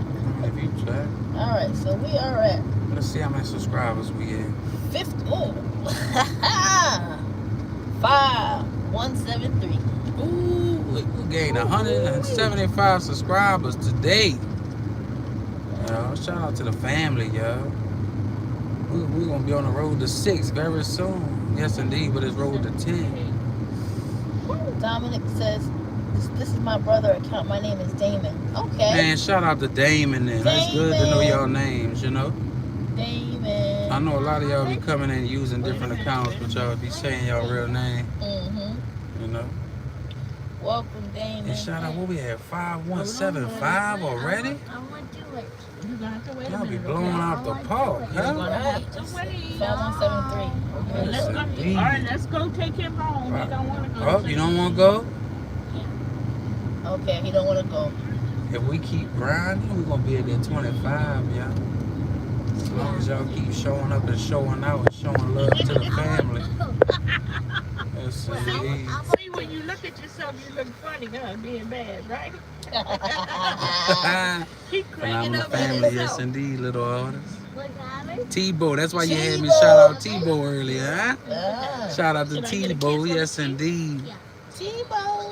If you check. now. All right, so we are at Let's see how many subscribers we have. 50. Oh. 5173. Ooh, we gained 175 subscribers today. Shout out to the family, y'all. We're going to be on the road to 6 very soon. Yes, indeed, but it's road to 10. Dominic says, this is my brother account. My name is Damon. Okay. Man, shout out to Damon then. That's good to know y'all names, you know. Damon. I know a lot of y'all be coming in using different accounts, but y'all be saying y'all real name, Mm-hmm. you know. Welcome, Damon. And shout out, what we had, 5175 already? I want to do it. You're going to have to wait a Y'all be minute. blowing out the park, You're huh? going to have to wait. 5173. Let's go. Indeed. All right, let's go take him home. He don't want to go. Oh, you don't want to go? Okay, he don't want to go. If we keep grinding, we're going to be at that 25, y'all. As long as y'all keep showing up and showing out and showing love to the family. Yes, indeed. See, when you look at yourself, you look funny, huh? Being bad, right? Keep cracking Phenomenal up at family, yes yourself. indeed, little artist. What happened? Tebow, that's why you had me Tebow. shout out Tebow earlier, huh? Ah, Shout out to Should I get a Tebow, kiss on yes the cheek? indeed. Yeah. Tebow.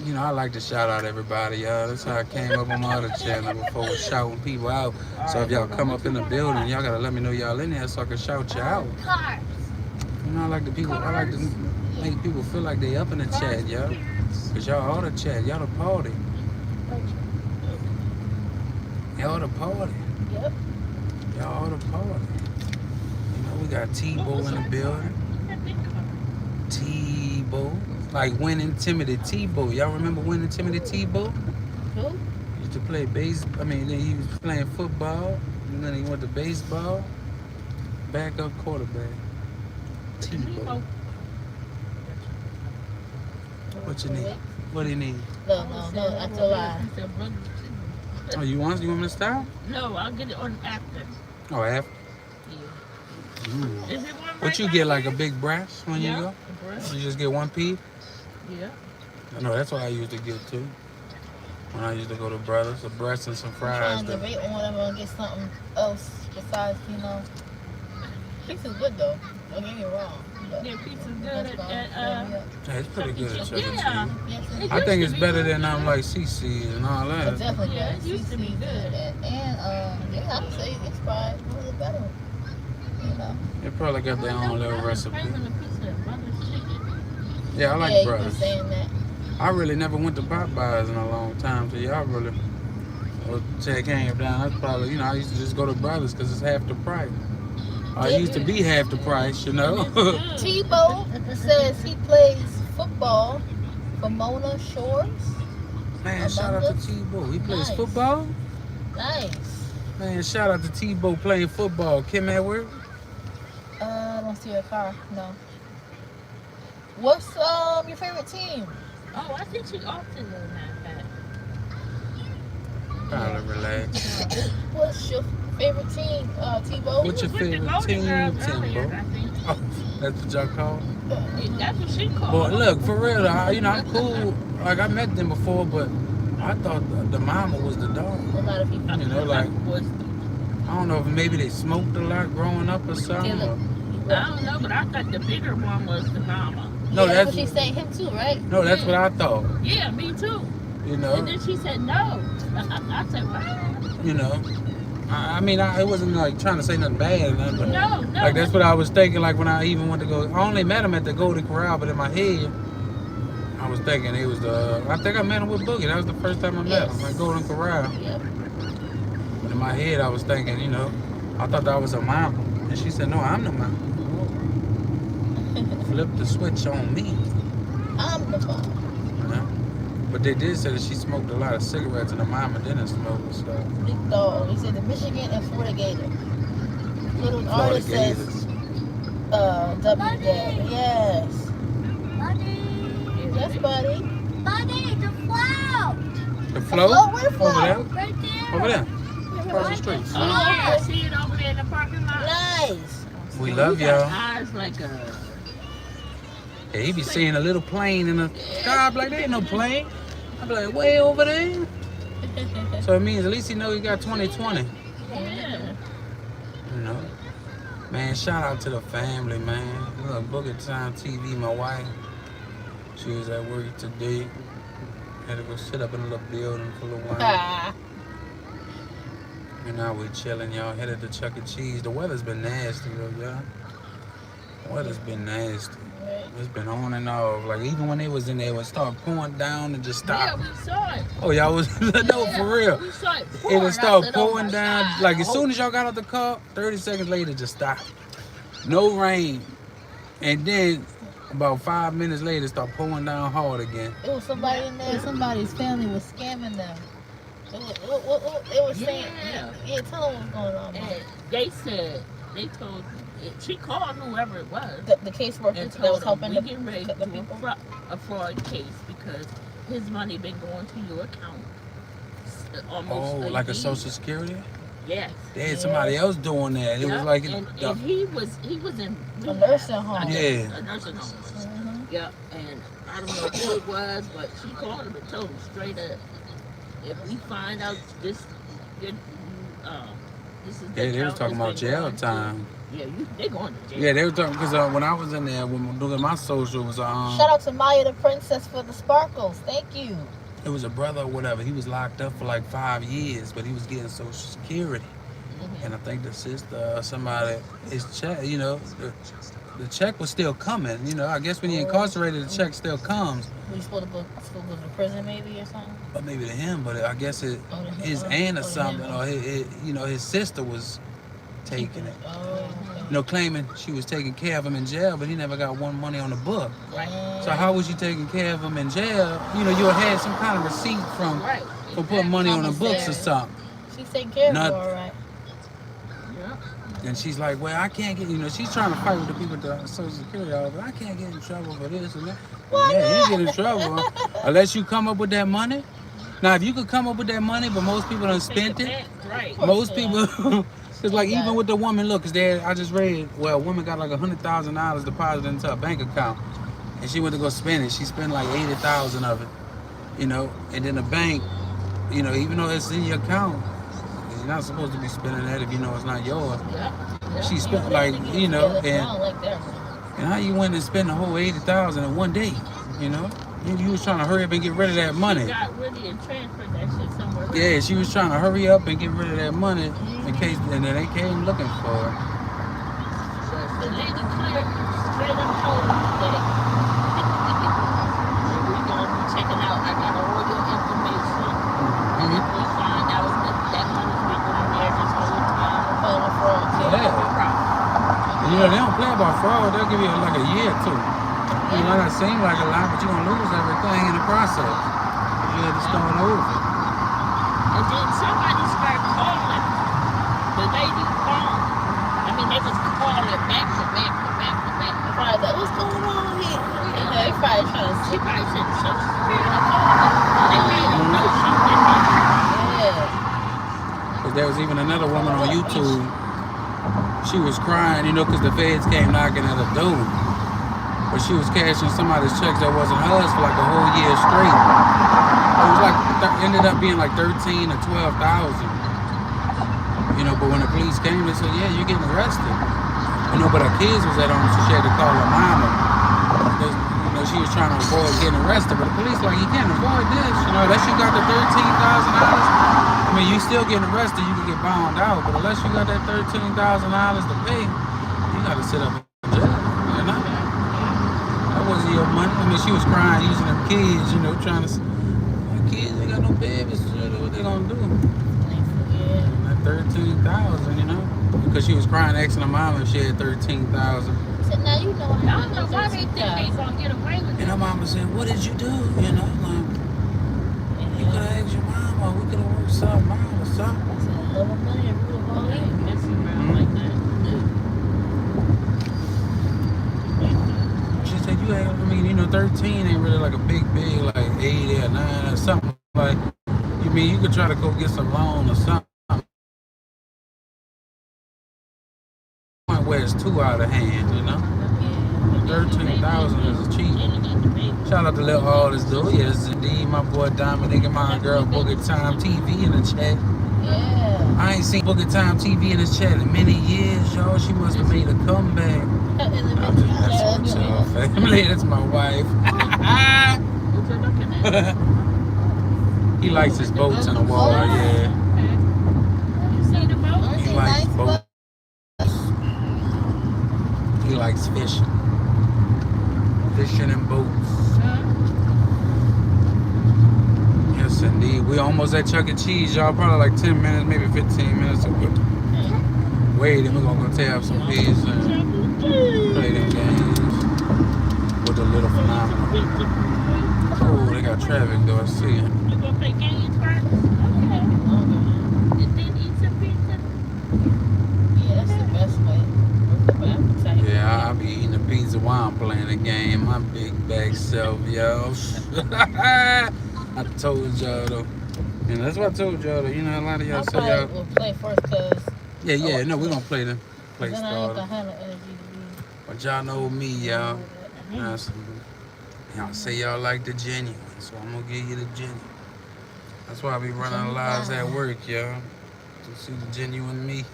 You know, I like to shout out everybody, y'all. That's how I came up on my other channel before was shouting people out. So if y'all come up in the building, y'all gotta let me know y'all in there so I can shout you out. Cars. You know, I like to make people feel like they up in the chat, y'all. Cause y'all all the chat, y'all the party. Y'all the party. Yep. Y'all all the party. You know, we got Tebow in the building. Tebow. Like winning Timothy Tebow. Y'all remember winning Timothy Tebow? Who? He used to play then he was playing football. And then he went to baseball. Backup quarterback. Tebow. What you need? What do you need? No, that's a lie. Oh, you want me to stop? No, I'll get it on after. Oh, after. Is it one What you get, like a big breast when you go? Breast. You just get one piece? Yeah. I know that's what I used to get too. When I used to go to Brothers, a breast and some I'm fries. trying to debate on whatever and get something else besides, pizza's good though. Don't get me wrong. But Their pizza's good that's fine. at Yeah, it's pretty good at Chuck E. Cheese. yeah. Yes, It it I used think to it's be better good. than like CC and all It's that. definitely Yeah, good. it used to be CC good. yeah, I would say it's probably one of the better. They probably got their own little recipe. Praising the pizza at Brothers Chicken. Yeah, I like yeah, you've been Brothers. saying that. I really never went to Popeyes in a long time, so y'all really. Well, check came down. That's probably, I used to just go to Brothers because it's half the price. I used to be half the price, And it's good. Tebow says he plays football for Mona Shores. Man, shout out to Tebow. He plays Nice. football? Nice. Man, shout out to Tebow playing football. Kim Edward? I don't see a car. No. What's your favorite team? Oh, I think she often does that. Probably relax. What's your favorite team, Tebow? What's your With the favorite Golden team, Girls earlier, Timbo? I think. Oh, that's what y'all call? That's what she called. Boy, look, for real, I'm cool. Like, I met them before, but I thought the mama was the dog. A lot of people. You know, like, I don't know if maybe they smoked a lot growing up or something. Yeah, or- I don't know, but I thought the bigger one was the mama. No, yeah, that's what she's saying. Him too, right? No, that's what I thought. Yeah, me too. You And know, then she said no. I said, what? you know. I mean, it wasn't like trying to say nothing bad or nothing, but No. like that's what I was thinking. Like when I even went to go, I only met him at the Golden Corral, but in my head, I was thinking it was the. I think I met him with Boogie. That was the first time I met him at Golden Corral. Yep. But in my head, I was thinking, I thought that was a mama, and she said, "No, I'm the mama." Flip the switch on me. I'm the mom. You know? But they did say that she smoked a lot of cigarettes, and the mama didn't smoke. So Big dog. He said the Michigan and Florida Gator. Little Florida artist says, Gators. W Dad. Yes. Buddy. Yes, buddy. Buddy, the float. The float float? Where over float? there, Right there. over there, across the street. Oh, yeah, I see it over there in the parking lot. Nice. We You love got y'all. eyes like a... Yeah, he be seeing a little plane in the sky. I'm like, there ain't no plane. I be like, way over there. So it means at least he know he got 2020. Yeah. You know, man. Shout out to the family, man. Look, Boogie Time TV, my wife. She was at work today. Had to go sit up in a little building for a little while. Ah. And now we chilling, y'all. Headed to Chuck E. Cheese. The weather's been nasty, though, y'all. The weather's been nasty. It's been on and off. Like, even when they was in there, it would start pouring down and just Yeah, stop. we saw it. Oh, y'all was, no, for real. We saw it It pouring. would start I said, oh pouring my down. God. Like, as soon as y'all got out the car, 30 seconds later, it just stopped. No rain. And then, about 5 minutes later, it started pouring down hard again. It was somebody in there. Somebody's family was scamming them. It was saying, yeah, tell them what's going on. And they said, they told, she called whoever it was. The caseworker And that was told them, helping we the getting ready to do people. a fraud case because his money been going to your account almost Oh, a like a year. Social Security? Yes. They had somebody else doing that. It was Yep. like, And he was in A nursing home. I Yeah. guess, a nursing home. Mhm. Yep. And I don't know who it was, but she called him and told him straight up, if we find out your, this is the they was account talking that's about been jail going to- time. Yeah, they going to jail. Yeah, they were talking because when I was in there, when doing my social, it was Shout out to Maya the Princess for the sparkles. Thank you. it was a brother or whatever. He was locked up for like 5 years, but he was getting Social Security. And I think the sister or somebody, his check, the check was still coming. I guess when you're incarcerated, the check still comes. We supposed to go to prison maybe or something. Or maybe to him, but I guess his aunt or something, or his sister was taking it. Oh. Claiming she was taking care of him in jail, but he never got one money on the book. Right. So how was you taking care of him in jail? You had some kind of receipt from Right. for putting money on the books or something. She's taking care of you, Nothing. all right. Yeah. And she's like, well, I can't get, she's trying to fight with the people at the Social Security office. But I can't get in trouble for this and that. Yeah, you get in trouble unless you come up with that money. Now, if you could come up with that money, but most people done spent it. Right. Most people, because like even with the woman, look, because I just read, well, a woman got like $100,000 deposited into her bank account, and she went to go spend it. She spent like 80,000 of it, and then the bank, even though it's in your account, you're not supposed to be spending that if you know it's not yours. Yeah. She spent like, and how you went and spent the whole 80,000 in one day, You was trying to hurry up and get rid of that money. She got really and transferred that shit somewhere else. Yeah, she was trying to hurry up and get rid of that money in case, and then they came looking for her. The lady clear straight up told me that we gonna be checking out. I got all your information. And if we find out that money's been going there this whole time, Yeah. And, they don't play about fraud. They'll give you like a year or two. It might not seem like a lot, but you're going to lose everything in the process. You have to start over. And then somebody started calling the lady phone. I mean, they was calling back to back to back to back. Probably like, what's going on here? They probably trying to She see. probably said the Social Security called. They made them know she did it. Yeah. Because there was even another woman on YouTube. She was crying, because the feds came knocking at her door. But she was cashing somebody's checks that wasn't hers for like a whole year straight. It was like, ended up being like 13 or 12,000. But when the police came, they said, yeah, you're getting arrested. But her kids was at home, so she had to call her mama. Because, she was trying to avoid getting arrested. But the police like, you can't avoid this. Unless you got the $13,000. I mean, you still getting arrested, you can get bound out. But unless you got that $13,000 to pay, you got to sit up in jail. That wasn't your money. I mean, she was crying using them kids, trying to. My kids, they got no babies. What they gonna do? Yeah. That 13,000, because she was crying, asking her mom if she had 13,000. So now you know I how don't know why they think they gonna get away with And it. her mama said, "What did you do? Like, you could have asked your mom, or we could have worked something out or something." It's a little money and rule of Oh, all they that. messing around like that. She said, "You ain't. I mean, 13 ain't really like a big, like 8 or 9 or something. Like, you mean you could try to go get some loan or something." Where it's too out of hand, 13,000 is cheap. Shout out to Lil Aldous, though. Yes, indeed, my boy Dominic and my girl Boogie Time TV in the chat. Yeah. I ain't seen Boogie Time TV in this chat in many years, y'all. She must have made a comeback. I'm just messing with y'all, family. That's my wife. What you looking at? He likes his boats in the water, yeah. You see the boat? He likes boats. He likes fishing. Fishing in boats. Yes, indeed. We almost at Chuck E. Cheese, y'all. Probably like 10 minutes, maybe 15 minutes. Wait, then we're going to go tear up some pizza and play them games with the little phenomenal. Oh, they got traffic, though. I see it. You gonna play games first? Okay. And then eat some pizza? Yeah, that's the best way. Yeah, I'll be eating a pizza while I'm playing the game. My big back self, yo. I told y'all, though. And that's what I told y'all. That, you know, a lot of y'all I say probably y'all. will play first because Yeah. No, we're gonna play the play then I ain't starter. gonna have no energy to be. But y'all know me, y'all. Mhm. Y'all say y'all like the genuine, so I'm gonna give you the genuine. That's why I be running lives at work, y'all. To see the genuine me.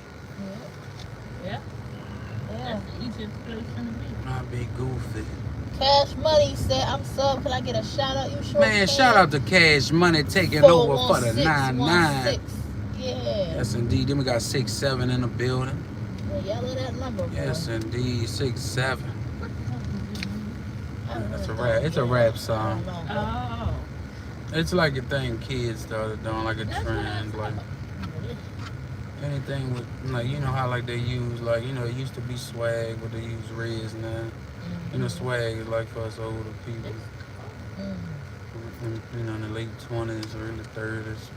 Yeah, Yeah. that's the easiest place in the week. Not be goofy. Cash Money said, I'm sub. Can I get a shout out? You sure Man, can. shout out to Cash Money taking over for the 9-9. 41616. Yeah. Yes, indeed. Then we got 6-7 in the building. Yeah, y'all know that number, boy. Yes, indeed. 6-7. What song did you use? I don't That's a know. rap. It's a rap song. I don't know. Oh, It's like a thing kids started doing, like a that's what I trend, like thought. anything with, like, you know how like they use, like, you know, it used to be swag, but they use Riz now. You know, swag is like for us older people, you know, in the late 20s, early 30s.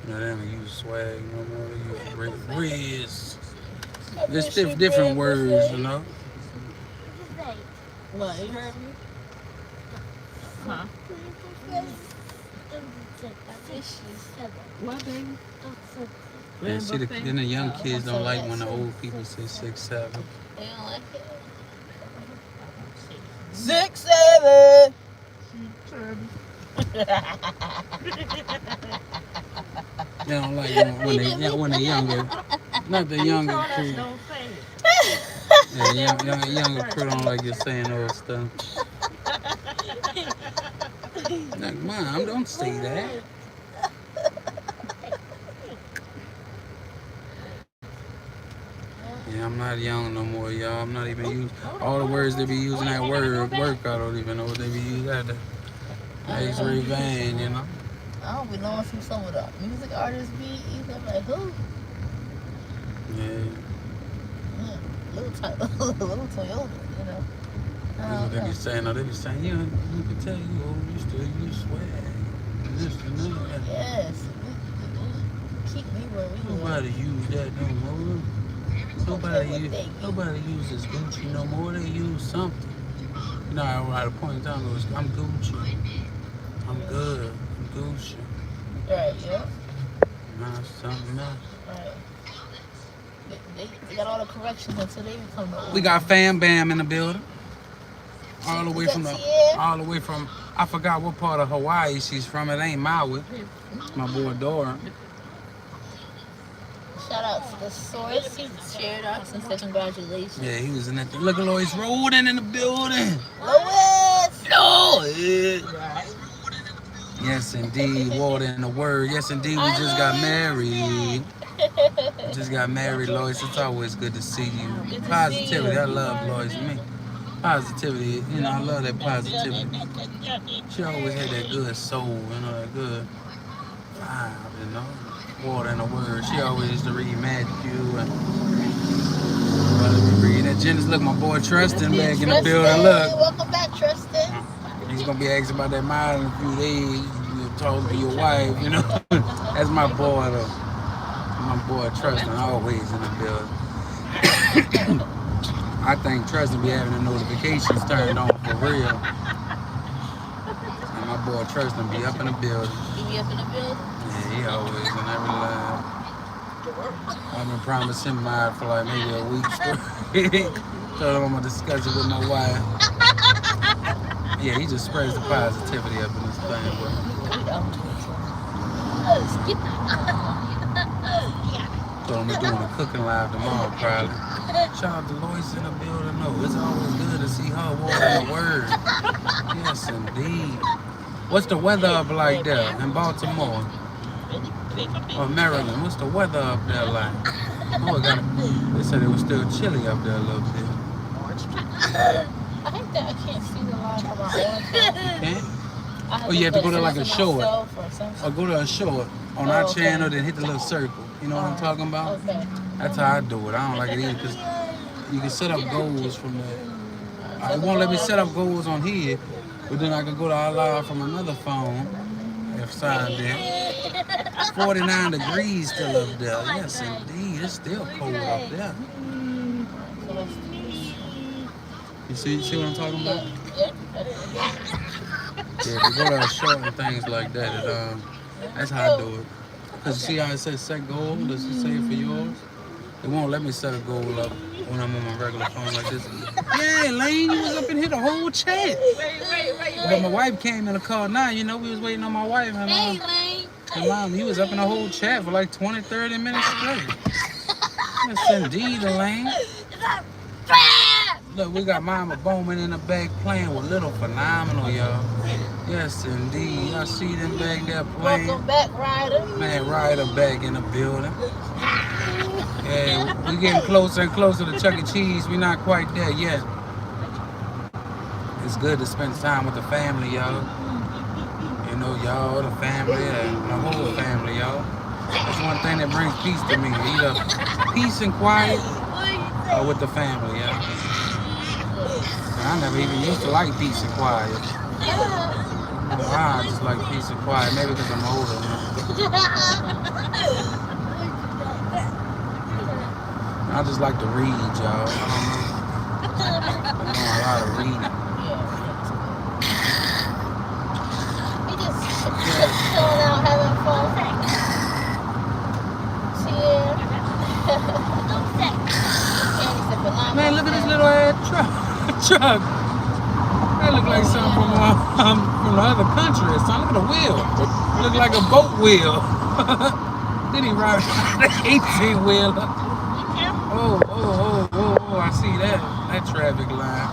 You know, they don't use swag no more. They use Riz. It's different words, you know. What, you heard me? Huh? What, baby? And see, then the young kids don't like when the Six. old people say 6-7. They don't like it. 6-7. They don't like when they younger. Not the younger Told us crew. don't say it. Yeah, the younger crew don't like you saying old stuff. Like, Mom, don't say that. Yeah, I'm not young no more, y'all. I'm not even using all the words they be using at work. I don't even know what they be using at the X-ray vein, you know. I don't be knowing who some of the music artists be either. I'm like, who? Yeah, Little Toyota, you know. that's what they be saying. They be saying, you can tell you used to use swag. And this and that. Yes. Keep me where we Nobody use that no more. Nobody Nobody uses Gucci no more. They use something. You know, at a point in time, it was, I'm Gucci. I'm good. I'm Gucci. Right, yeah. Nah, something else. Right. They got all the corrections until they become the old. We got Fam Bam in the building. All the way from Yeah. I forgot what part of Hawaii she's from. It ain't Maui. My boy Dora. Shout out to the source. He shared us and said congratulations. Yeah, he was in that thing. Look at Lois Roden in the building. Lois! Lois! Yes, indeed. Water in the word. Yes, indeed. We just got married. Just got married, Lois. It's always good to see you. Good to Positivity. see you. I love Lois. Me. Positivity. You know, I love that positivity. She always had that good soul, you know, that good vibe, you know. Water in the word. She always used to read Matthew and read that Genesis. Look, my boy Tristan back in the building. Look. Welcome back, Tristan. He's gonna be asking about that mile in a few days. You talk to your wife, you know. That's my boy though. My boy Tristan always in the building. I think Tristan be having the notifications turned on for real. And my boy Tristan be up in the building. You be up in the building? Yeah, he always in every live. I've been promising mine for like maybe a week straight. Told him I'm gonna discuss it with my wife. Yeah, he just spreads the positivity up in this thing, bro. Told him we're doing a cooking live tomorrow, probably. Shout out to Lois in the building. No, it's always good to see her water the word. Yes, indeed. What's the weather up like there in Baltimore or Maryland? What's the weather up there like? Oh, they said it was still chilly up there a little bit. I think that I can't see the line from my own. Okay. Oh, you have to go to like a short. Or go to a short on our channel, then hit the little circle. You know what I'm talking about? Okay. That's how I do it. I don't like it either because you can set up goals from there. It won't let me set up goals on here, but then I can go to our live from another phone. If signed in. 49 degrees still up there. Yes, indeed. It's still cold up there. You see what I'm talking about? Yeah, if you go to a short and things like that, That's how I do it. Cause see how it says set goal? Does it say it for yours? It won't let me set a goal up when I'm on my regular phone like this. Yeah, Lane, you was up in here the whole chat. But my wife came in the car now. You know, we was waiting on my wife. And mom, you was up in the whole chat for like 20, 30 minutes straight. Yes, indeed, Elaine. Look, we got Mama Bowman in the back playing with Little Phenomenal, y'all. Yes, indeed. Y'all see them back there playing? Welcome back, Ryder. Man, Ryder back in the building. Yeah, we getting closer and closer to Chuck E. Cheese. We're not quite there yet. It's good to spend time with the family, y'all. You know, y'all, the family, and the whole family, y'all. That's one thing that brings peace to me. Either peace and quiet or with the family, y'all. I never even used to like peace and quiet. I just like peace and quiet. Maybe because I'm older. I just like to read, y'all. I don't know. I'm doing a lot of reading. He just chilling out, having fun. Man, look at this little ass truck. That look like something from the other country or something. Look at the wheel. Look like a boat wheel. Then he ride the 18-wheeler. Oh, I see that traffic line.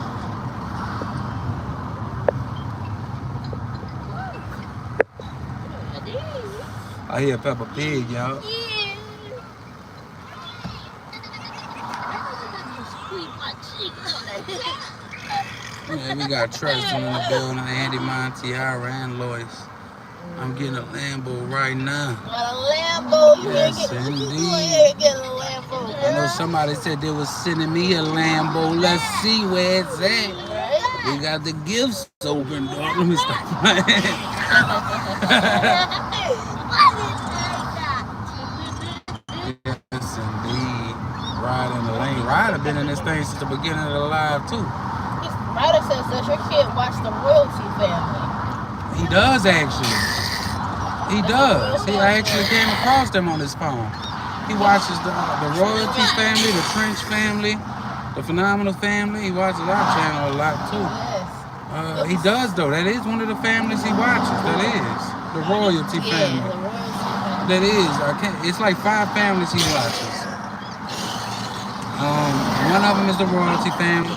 I hear Peppa Pig, y'all. Yeah, we got Tristan in the building, Andy, Montiara, and Lois. I'm getting a Lambo right now. A Lambo? Yes, indeed. Get a Lambo. I know somebody said they was sending me a Lambo. Let's see where it's at. We got the gifts open, dog. Let me stop playing. Yes, indeed. Ride in the lane. Ryder been in this thing since the beginning of the live, too. Ryder says that your kid watch the Royalty Family. He does, actually. He does. He actually came across them on his phone. He watches the Royalty Family, the Trench Family, the Phenomenal Family. He watches our channel a lot, too. He does, though. That is one of the families he watches. That is. The Royalty Family. That is. It's like 5 families he watches. One of them is the Royalty Family.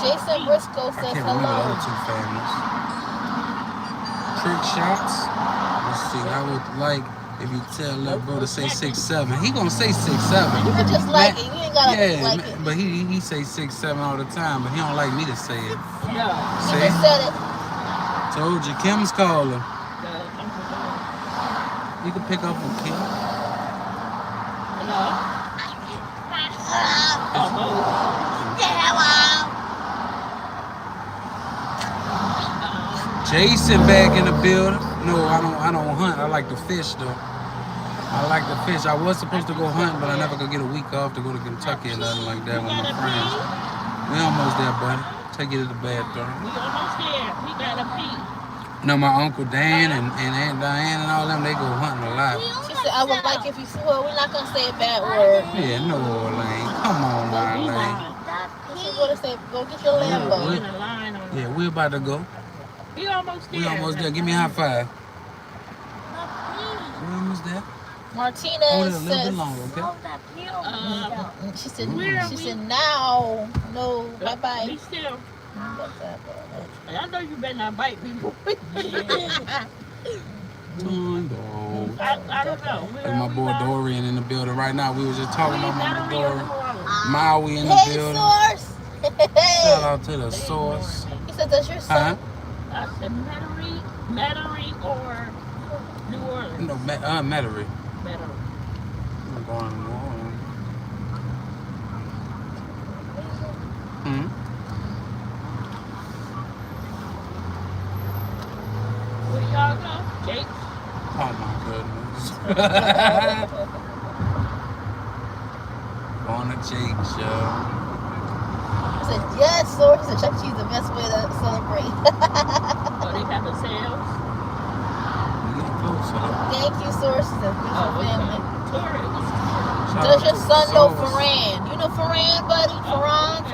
Jason Briscoe I says can't remember the hello. other 2 families. Trick shots. Let's see. I would like if you tell little bro to say 6'7". He gonna say 6'7". You can just like it. You ain't gotta like it. But he say 6'7" all the time, but he don't like me to say it. No. See? You just said it. Told you, Kim's calling. You can pick up on Kim. Jason back in the building. No, I don't hunt. I like to fish though. I like to fish. I was supposed to go hunt, but I never could get a week off to go to Kentucky or nothing like that with my friends. We almost there, buddy. Take you to the bathroom. We almost there. We gotta pee. No, my Uncle Dan and Aunt Diane and all them, they go hunting a lot. She said, I would like if you swore. We're not gonna say a bad word. Yeah, no, Lane. Come on, now, Lane. She's gonna say, go get your Lambo. Yeah, we're about to go. We almost there. We almost there. Give me a high five. We're almost there. Martina Hold it a little bit says, longer, okay? she said, now, no, bye-bye. Be still. I know you better not bite me, boy. I don't know. Like my boy Dorian in the building right now. We was just talking about my boy Dorian. Maui in the Hey, building. Source. Shout out to the Source. He said, that's your son. I said Metairie or New Orleans. No, Metairie. Metairie. I'm going to New Orleans. Where y'all go? Jake? Oh my goodness. On the Jake show. He said, yes, Source. He said, Chuck E. Cheese is the best way to celebrate. Oh, they have a sales? Thank you, sources and Oh, family. Tori, Shout Does out your to son the know source. Ferran? You know Ferran, buddy? Ferran?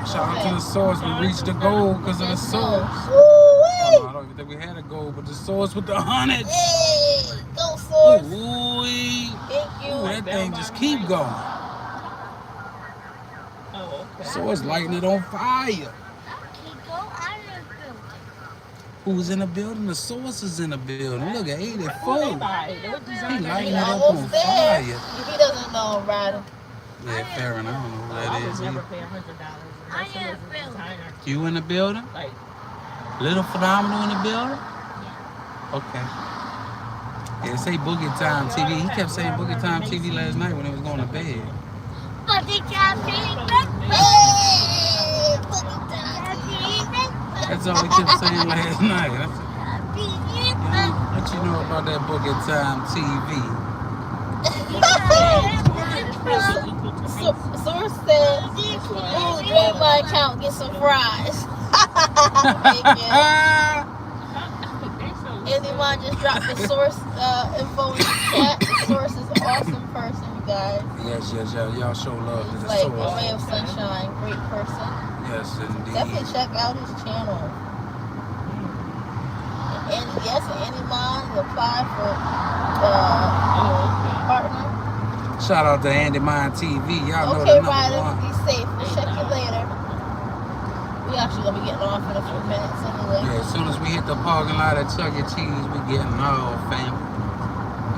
Shout out to the source. We reached the goal because of the source. Oh, no, I don't even think we had a goal, but the source with the hundreds. Hey, go source. Ooh, Thank you. that thing just keep going. Oh, okay. Source lighting it on fire. Okay, go out of the building. Who's in the building? The source is in the building. Look at 84. He lighting He it up almost on there. fire. He doesn't know I'm riding. Yeah, fair enough. I don't know who I that would is. never either. pay $100 unless it was a designer. You in the building? Like, Little Phenomenal in the building? Okay. Yeah, say Boogie Time TV. He kept saying Boogie Time TV last night when he was going to bed. But they can't Hey, That's all he kept saying last night. I said, what you know about that Boogie Time TV? Source said, ooh, drain my account, get some fries. Anyone just dropped the source info in the chat. The source is an awesome person, you guys. Yes, y'all show love to He's the like a source. ray of sunshine, great person. Yes, indeed. Definitely check out his channel. And yes, anyone apply for partner. Shout out to Andy Mind TV. Y'all know Okay, the number Ryder, one. be safe. We'll check you later. We actually gonna be getting off in a few minutes anyway. Yeah, as soon as we hit the parking lot at Chuck E. Cheese, we getting all family.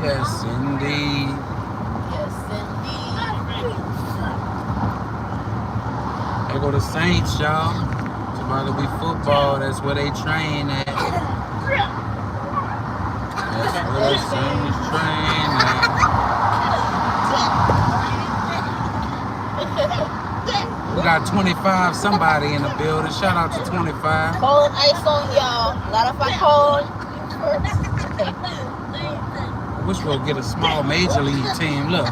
Yes, indeed. Yes, indeed. There go the Saints, y'all. Tomorrow be football. That's where they train at. That's where the Saints train at. We got 25 somebody in the building. Shout out to 25. Calling ice on y'all. Not if I call you first. Wish we'll get a small major league team. Look,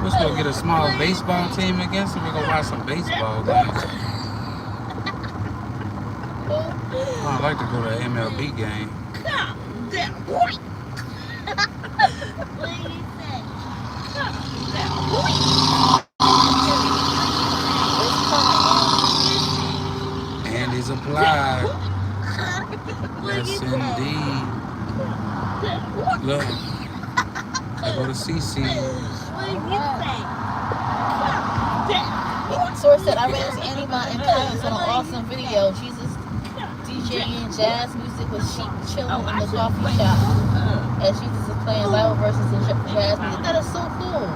wish we'll get a small baseball team against them. We're gonna watch some baseball games. I'd like to go to an MLB game. Andy's applied. Yes, indeed. Look, I go to CC. Source said, I ran into Anima in Paris on an awesome video. Jesus DJing jazz music with sheep chilling in the coffee shop as Jesus is playing Bible verses and jazz music. That is so cool.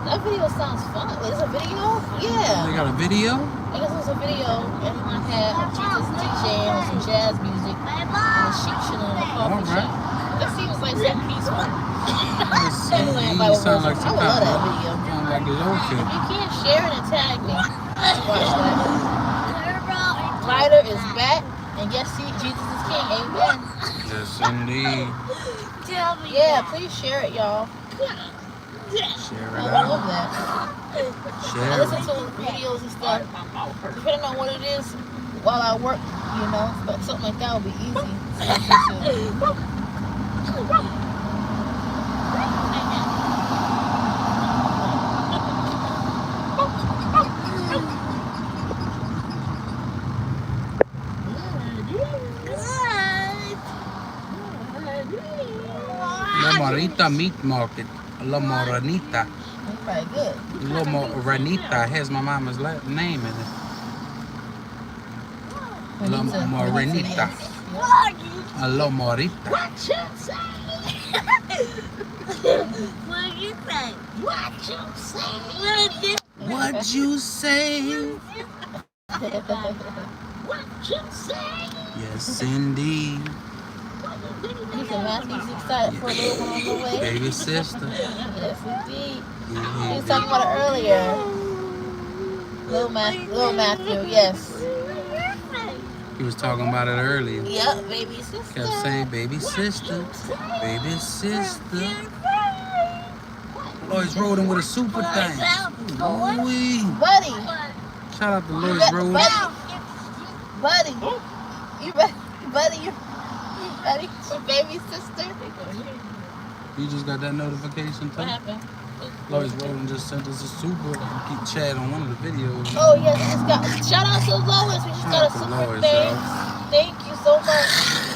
That video sounds fun. Wait, is it a video? Yeah. They got a video? I guess it was a video everyone had of Jesus DJing with some jazz music and the sheep chilling in the coffee shop. That seems like so peaceful. He sounds like I some would love kind that of video. sound like his old If kid. you can't share it and tag me, watch that. Ryder is back, and yes, Jesus is King. Amen. Yes, indeed. Yeah, please share it, y'all. Share it I love out. that. I Share listen it. to videos and stuff. Depending on what it is, while I work, you know, but something like that would be easy to listen to. La Morita Meat Market. La Moranita. That's probably good. La Moranita has my mama's name in it. La Moranita. La Morita. What you say? What you say? What you say? What you say? What you say? Yes, indeed. He said Matthew's excited for a little one on the way. Baby sister. Yes, indeed. He Yeah, was talking about it earlier. Little Matthew, yes. he was talking about it earlier. Yep, baby sister. Kept saying, baby sister, baby sister. Lloyd's Rodin with a super thing. Ooh-wee. Buddy, Shout out to Lloyd's buddy, Rodin. buddy, you ready? Buddy, you Eddie, her baby sister. You just got that notification too? What happened? Lois Roden just sent us a super chat on one of the videos. Oh yes, we just got shout out to Lois. We just got a super Lois, thing. Thank you so much.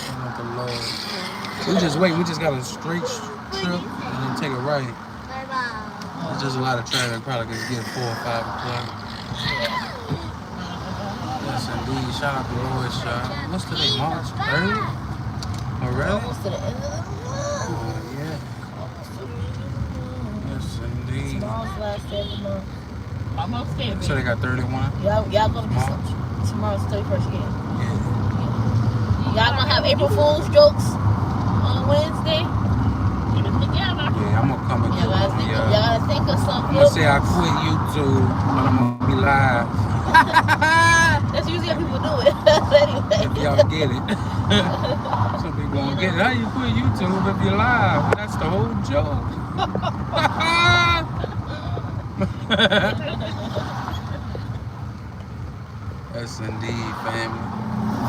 Shout out to Lois. We just wait. We just got a straight trip and then take a right. There's just a lot of traffic. Probably could get 4 or 5 o'clock. Yes, indeed. Shout out to Lois, y'all. What's today? March 3rd? Already? Almost to the end of the month. Oh, yeah. Yes, indeed. Tomorrow's the last day of the month. Almost there. So they got 31? Y'all gonna do some tomorrow's 31st game. Yeah. Y'all gonna have April Fool's jokes on Wednesday? Get them together. Yeah, I'm gonna come and Y'all gotta think of I'm something. gonna say I quit YouTube, but I'm gonna be live. That's usually how people do it. Anyway. If y'all get it. Some people won't get it. How you quit YouTube if you're live? That's the whole joke. Yes, indeed, family.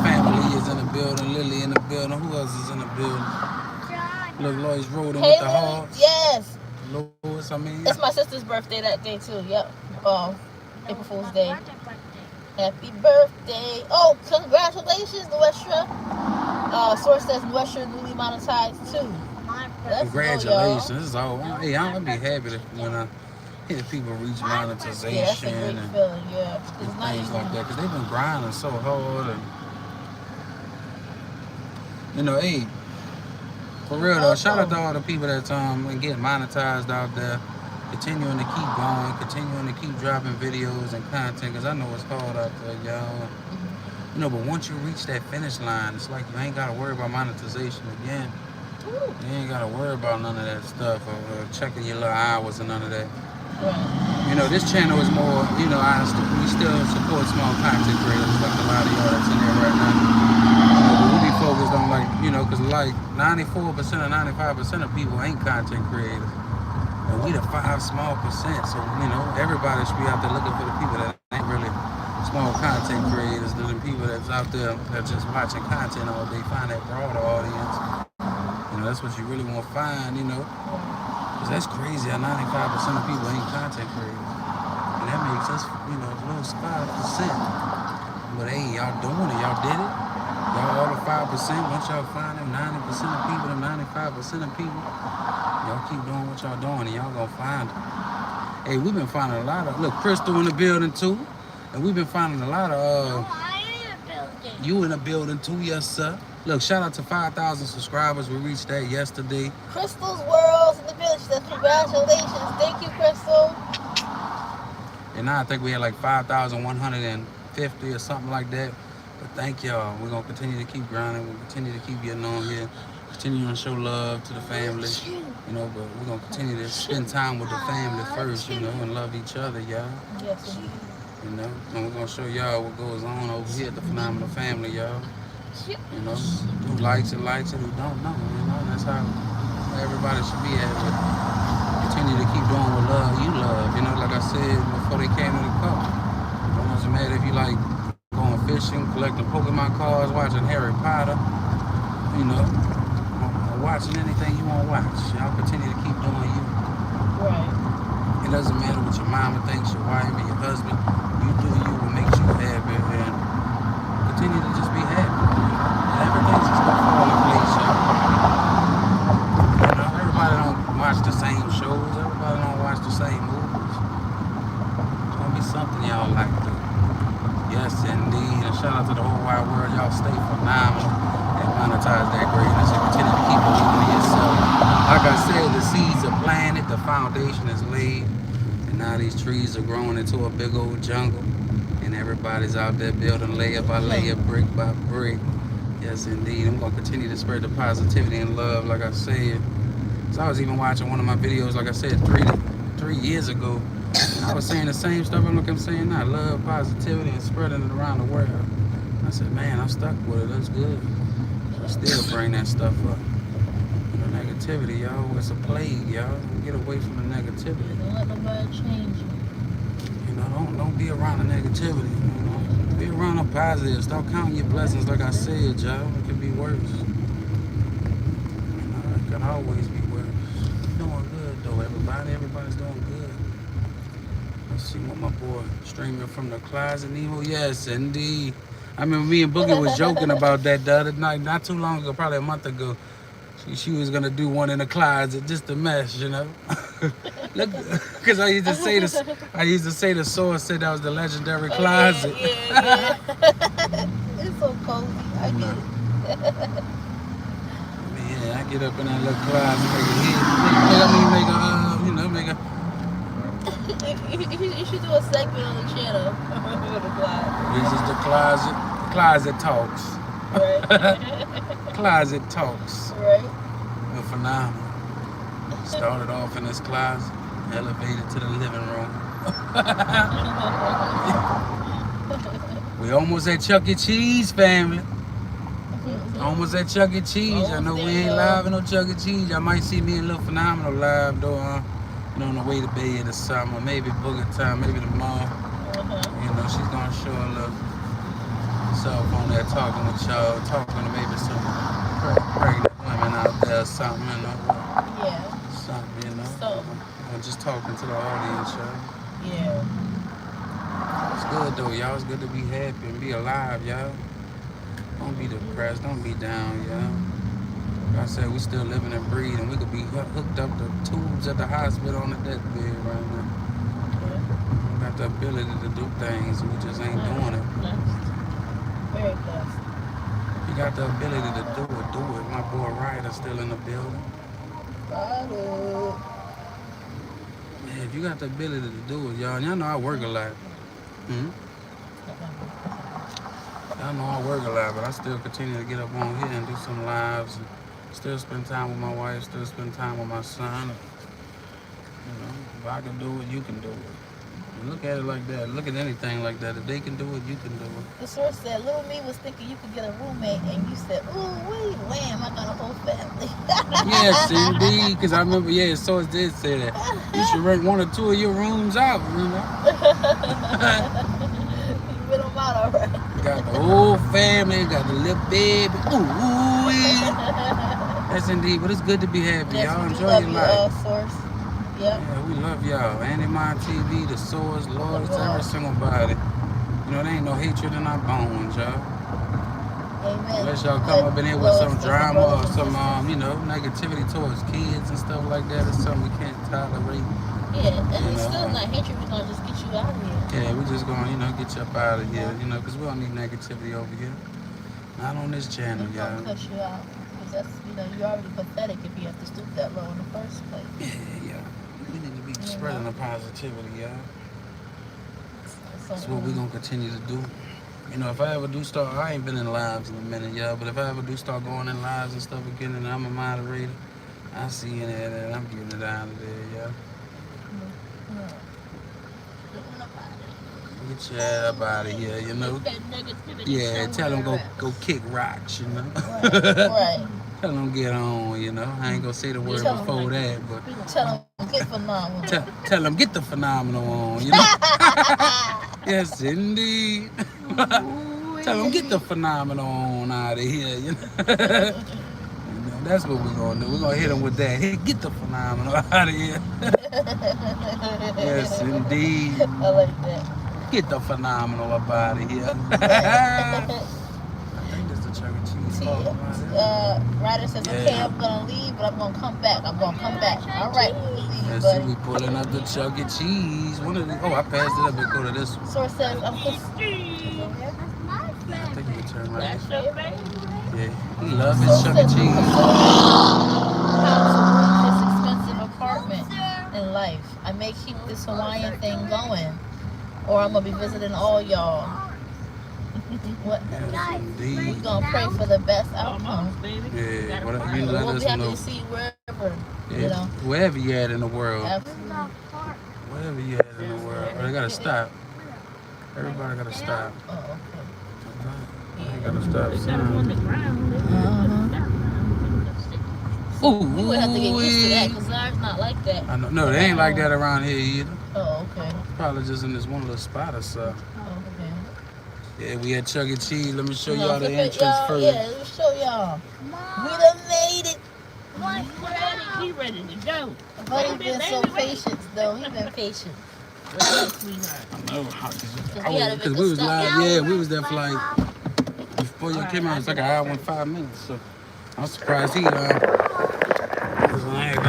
Family is in the building. Lily in the building. Who else is in the building? Look, Lois Roden with the hearts. Yes. Lois, I mean. It's my sister's birthday that day too. Yep. April Fool's Day. Happy birthday. Oh, congratulations, Nuestra. Source says Nuestra newly monetized too. Congratulations. Hey, I'm gonna be happy when I hear people reach monetization Yeah, that's a great and feeling, yeah. It's things nice. like that. Because they've been grinding so hard. And, you know, hey, for real though, shout out to all the people that's getting monetized out there. Continuing to keep going, continuing to keep dropping videos and content, because I know it's hard out there, y'all. You know, but once you reach that finish line, it's like you ain't got to worry about monetization again. You ain't got to worry about none of that stuff, or checking your little hours and none of that. Right. You know, this channel is more, you know, we still support small content creators, like a lot of y'all that's in there right now. But we be focused on, like, you know, because like 94% or 95% of people ain't content creators. And we the 5 small percent, so, you know, everybody should be out there looking for the people that ain't really small content creators, the people that's out there that just watching content all day, find that broader audience. You know, that's what you really want to find, you know. Because that's crazy how 95% of people ain't content creators. And that makes us, you know, those 5%. But hey, y'all doing it, y'all did it. Y'all all the 5%, once y'all find them 90% of people, them 95% of people, y'all keep doing what y'all doing and y'all gonna find them. Hey, we've been finding a lot of, look, Crystal in the building too. And we've been finding a lot of, you in the building too, yes sir. Look, shout out to 5,000 subscribers. We reached that yesterday. Crystal's World's in the village. Says congratulations. Thank you, Crystal. And now I think we had like 5,150 or something like that. But thank y'all. We're gonna continue to keep grinding. We'll continue to keep getting on here. Continue to show love to the family. You know, but we're gonna continue to spend time with the family first, you know, and love each other, y'all. Yes, indeed. You know, and we're gonna show y'all what goes on over here at the Phenomenal Family, y'all. You know, who likes it, who don't know. You know, that's how everybody should be at. But continue to keep doing what you love. You know, like I said before they came to the cup. It doesn't matter if you like going fishing, collecting Pokemon cards, watching Harry Potter. You know, watching anything you want to watch. Y'all continue to keep doing you. Right. It doesn't matter what your mama thinks, your wife, or your husband. You do you what makes you happy, and continue to just be happy. And everything's just gonna fall in place, y'all. You know, everybody don't watch the same shows. Everybody don't watch the same movies. It's gonna be something y'all like to. Yes, indeed. And shout out to the whole wide world. Y'all stay phenomenal and monetize that greatness and continue to keep believing in yourself. Like I said, the seeds are planted, the foundation is laid, and now these trees are growing into a big old jungle, and everybody's out there building layer by layer, brick by brick. Yes, indeed. I'm going to continue to spread the positivity and love, like I said. So I was even watching one of my videos, like I said, three years ago, and I was saying the same stuff I'm saying now, love, positivity, and spreading it around the world. I said, man, I'm stuck with it. That's good. I still bring that stuff up. Negativity, y'all. It's a plague, y'all. Get away from the negativity. Don't let nobody change you. You know, don't be around the negativity. You know, be around the positive. Stop counting your blessings, like I said, y'all. It could be worse. Can always be worse. Doing good though, everybody. Everybody's doing good. Let's see what my boy streaming from the closet, Nemo. Yes, indeed. I remember me and Boogie was joking about that the other night, not too long ago, probably a month ago. She was gonna do one in the closet, just a mess, you know. Look, because I used to say this. I used to say the source said that was the legendary closet. Yeah. It's so cozy. I get it. Yeah, I get up in that little closet, make a. You should do a segment on the channel for the closet. This is the closet talks. Right. Closet talks. Right. But phenomenal. Started off in this closet, elevated to the living room. We almost at Chuck E. Cheese, family. Almost at Chuck E. Cheese. I know we ain't live in no Chuck E. Cheese. I might see me and Lil Phenomenal live though. On the way to bed this summer, maybe boogie time, maybe tomorrow. You know, she's gonna show a little self on there talking with y'all, talking to maybe some pregnant women out there or something, you know. Yeah. Something, you know. So. I'm just talking to the audience, y'all. Yeah. It's good though, y'all. It's good to be happy and be alive, y'all. Don't be depressed, don't be down, y'all. Like I said, we still living and breathing. We could be hooked up to tubes at the hospital on the deathbed right now. Yeah. We got the ability to do things, we just ain't doing it. Very blessed. You got the ability to do it, do it. My boy Ryder's still in the building. Ryder. Yeah, if you got the ability to do it, y'all know I work a lot. Y'all know I work a lot, but I still continue to get up on here and do some lives. And still spend time with my wife, still spend time with my son. You know, if I can do it, you can do it. And look at it like that. Look at anything like that. If they can do it, you can do it. The source said, little me was thinking you could get a roommate, and you said, ooh, wait, wham, I got a whole family. Yes, indeed. Because I remember, yeah, source did say that. You should rent one or two of your rooms out, you know. You rent them out already. Got the whole family, got the little baby. Ooh, yes, indeed. But it's good to be happy. Yes, Y'all we enjoy love your you, life. Source. Yep. Yeah, we love y'all. Andy Mind TV, the Source, Lord, every single body. You know, there ain't no hatred in our bones, y'all. Amen. Unless y'all come up in here with some drama or some, you know, negativity towards kids and stuff like that. It's something we can't tolerate. Yeah, and it's still not hatred. We're going to just get you out of here. Yeah, we just going to, you know, get you up out of here, you know, because we don't need negativity over here. Not on this channel, We're y'all. going to cut you out. Because that's, you know, you're already pathetic if you have to stoop that low in the first place. Yeah. We need to be spreading the positivity, y'all. That's what we're going to continue to do. You know, if I ever do start, I ain't been in lives in a minute, y'all, but if I ever do start going in lives and stuff again and I'm a moderator, I see you there and I'm getting it out of there, y'all. Get your ass up out of here, you know. Yeah, tell them go kick rocks, you know. Right. Tell them get on, you know. I ain't gonna say the word before that, but tell them get phenomenal. Tell them get the phenomenal on, you know. Yes, indeed. Tell them get the phenomenal on out of here, you know. That's what we're gonna do. We're gonna hit them with that. Hey, get the phenomenal out of here. Yes, indeed. I like that. Get the phenomenal up out of here. I think that's the Chuck E. Cheese. Ryder says, okay, I'm gonna leave, but I'm gonna come back. I'm gonna come back. All right. Let's see, we pulling up the Chuck E. Cheese. One of the, I passed it up and go to this one. Source says, I'm just. I think you can turn right. That's your baby. Yeah, he loves his Chuck E. Cheese. How to reach this expensive apartment in life. I may keep this Hawaiian thing going, or I'm gonna be visiting all y'all. What? Yes, indeed. We're gonna pray for the best outcome. Yeah, whatever you let We'll us be happy know. to see you wherever, Yeah, you know. wherever you at in the world. Absolutely. Wherever you at in the world. Oh, they gotta stop. Everybody gotta stop. Oh, okay. They gotta stop. They got them on the ground. Ooh, You would have to get used to that because ours not like that. I know. No, they ain't like that around here either. Oh, okay. Probably just in this one little spot or so. Oh, okay. Yeah, we at Chuck E. Cheese. Let me show No, y'all the flip it, entrance y'all. first. Yeah, let me show y'all. We done made it. He ready to go. But he been so patient, though. He been patient. What's up, sweetheart? I know. we gotta Because make we a was stop. live. Yeah, we was there for like, before you came out, it's like an hour and 5 minutes. So I'm surprised he was acting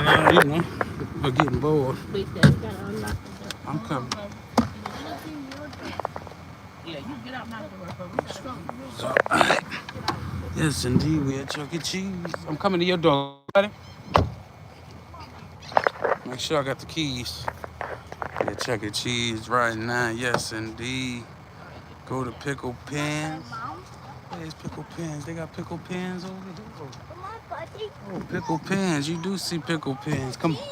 out, you know, or getting bored. Wait, there, you gotta unlock the door. I'm coming. Yeah, you get out my door, but we gotta So, yes, indeed, we at Chuck E. Cheese. I'm coming to your door. Buddy. Make sure I got the keys. Yeah, Chuck E. Cheese right now. Yes, indeed. Go to Pickle Pens. There's Pickle Pens. They got Pickle Pens over here. Oh, Pickle Pens. You do see Pickle Pens. Come on.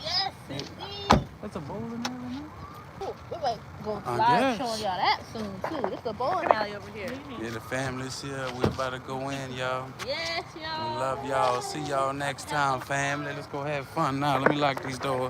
Yes, indeed. That's a bowl in there, man. We might go I live guess. showing y'all that soon, too. This is a bowling alley over here. Yeah, the family's here. We about to go in, y'all. Yes, We y'all. love y'all. See y'all next time, family. Let's go have fun now. Let me lock these doors.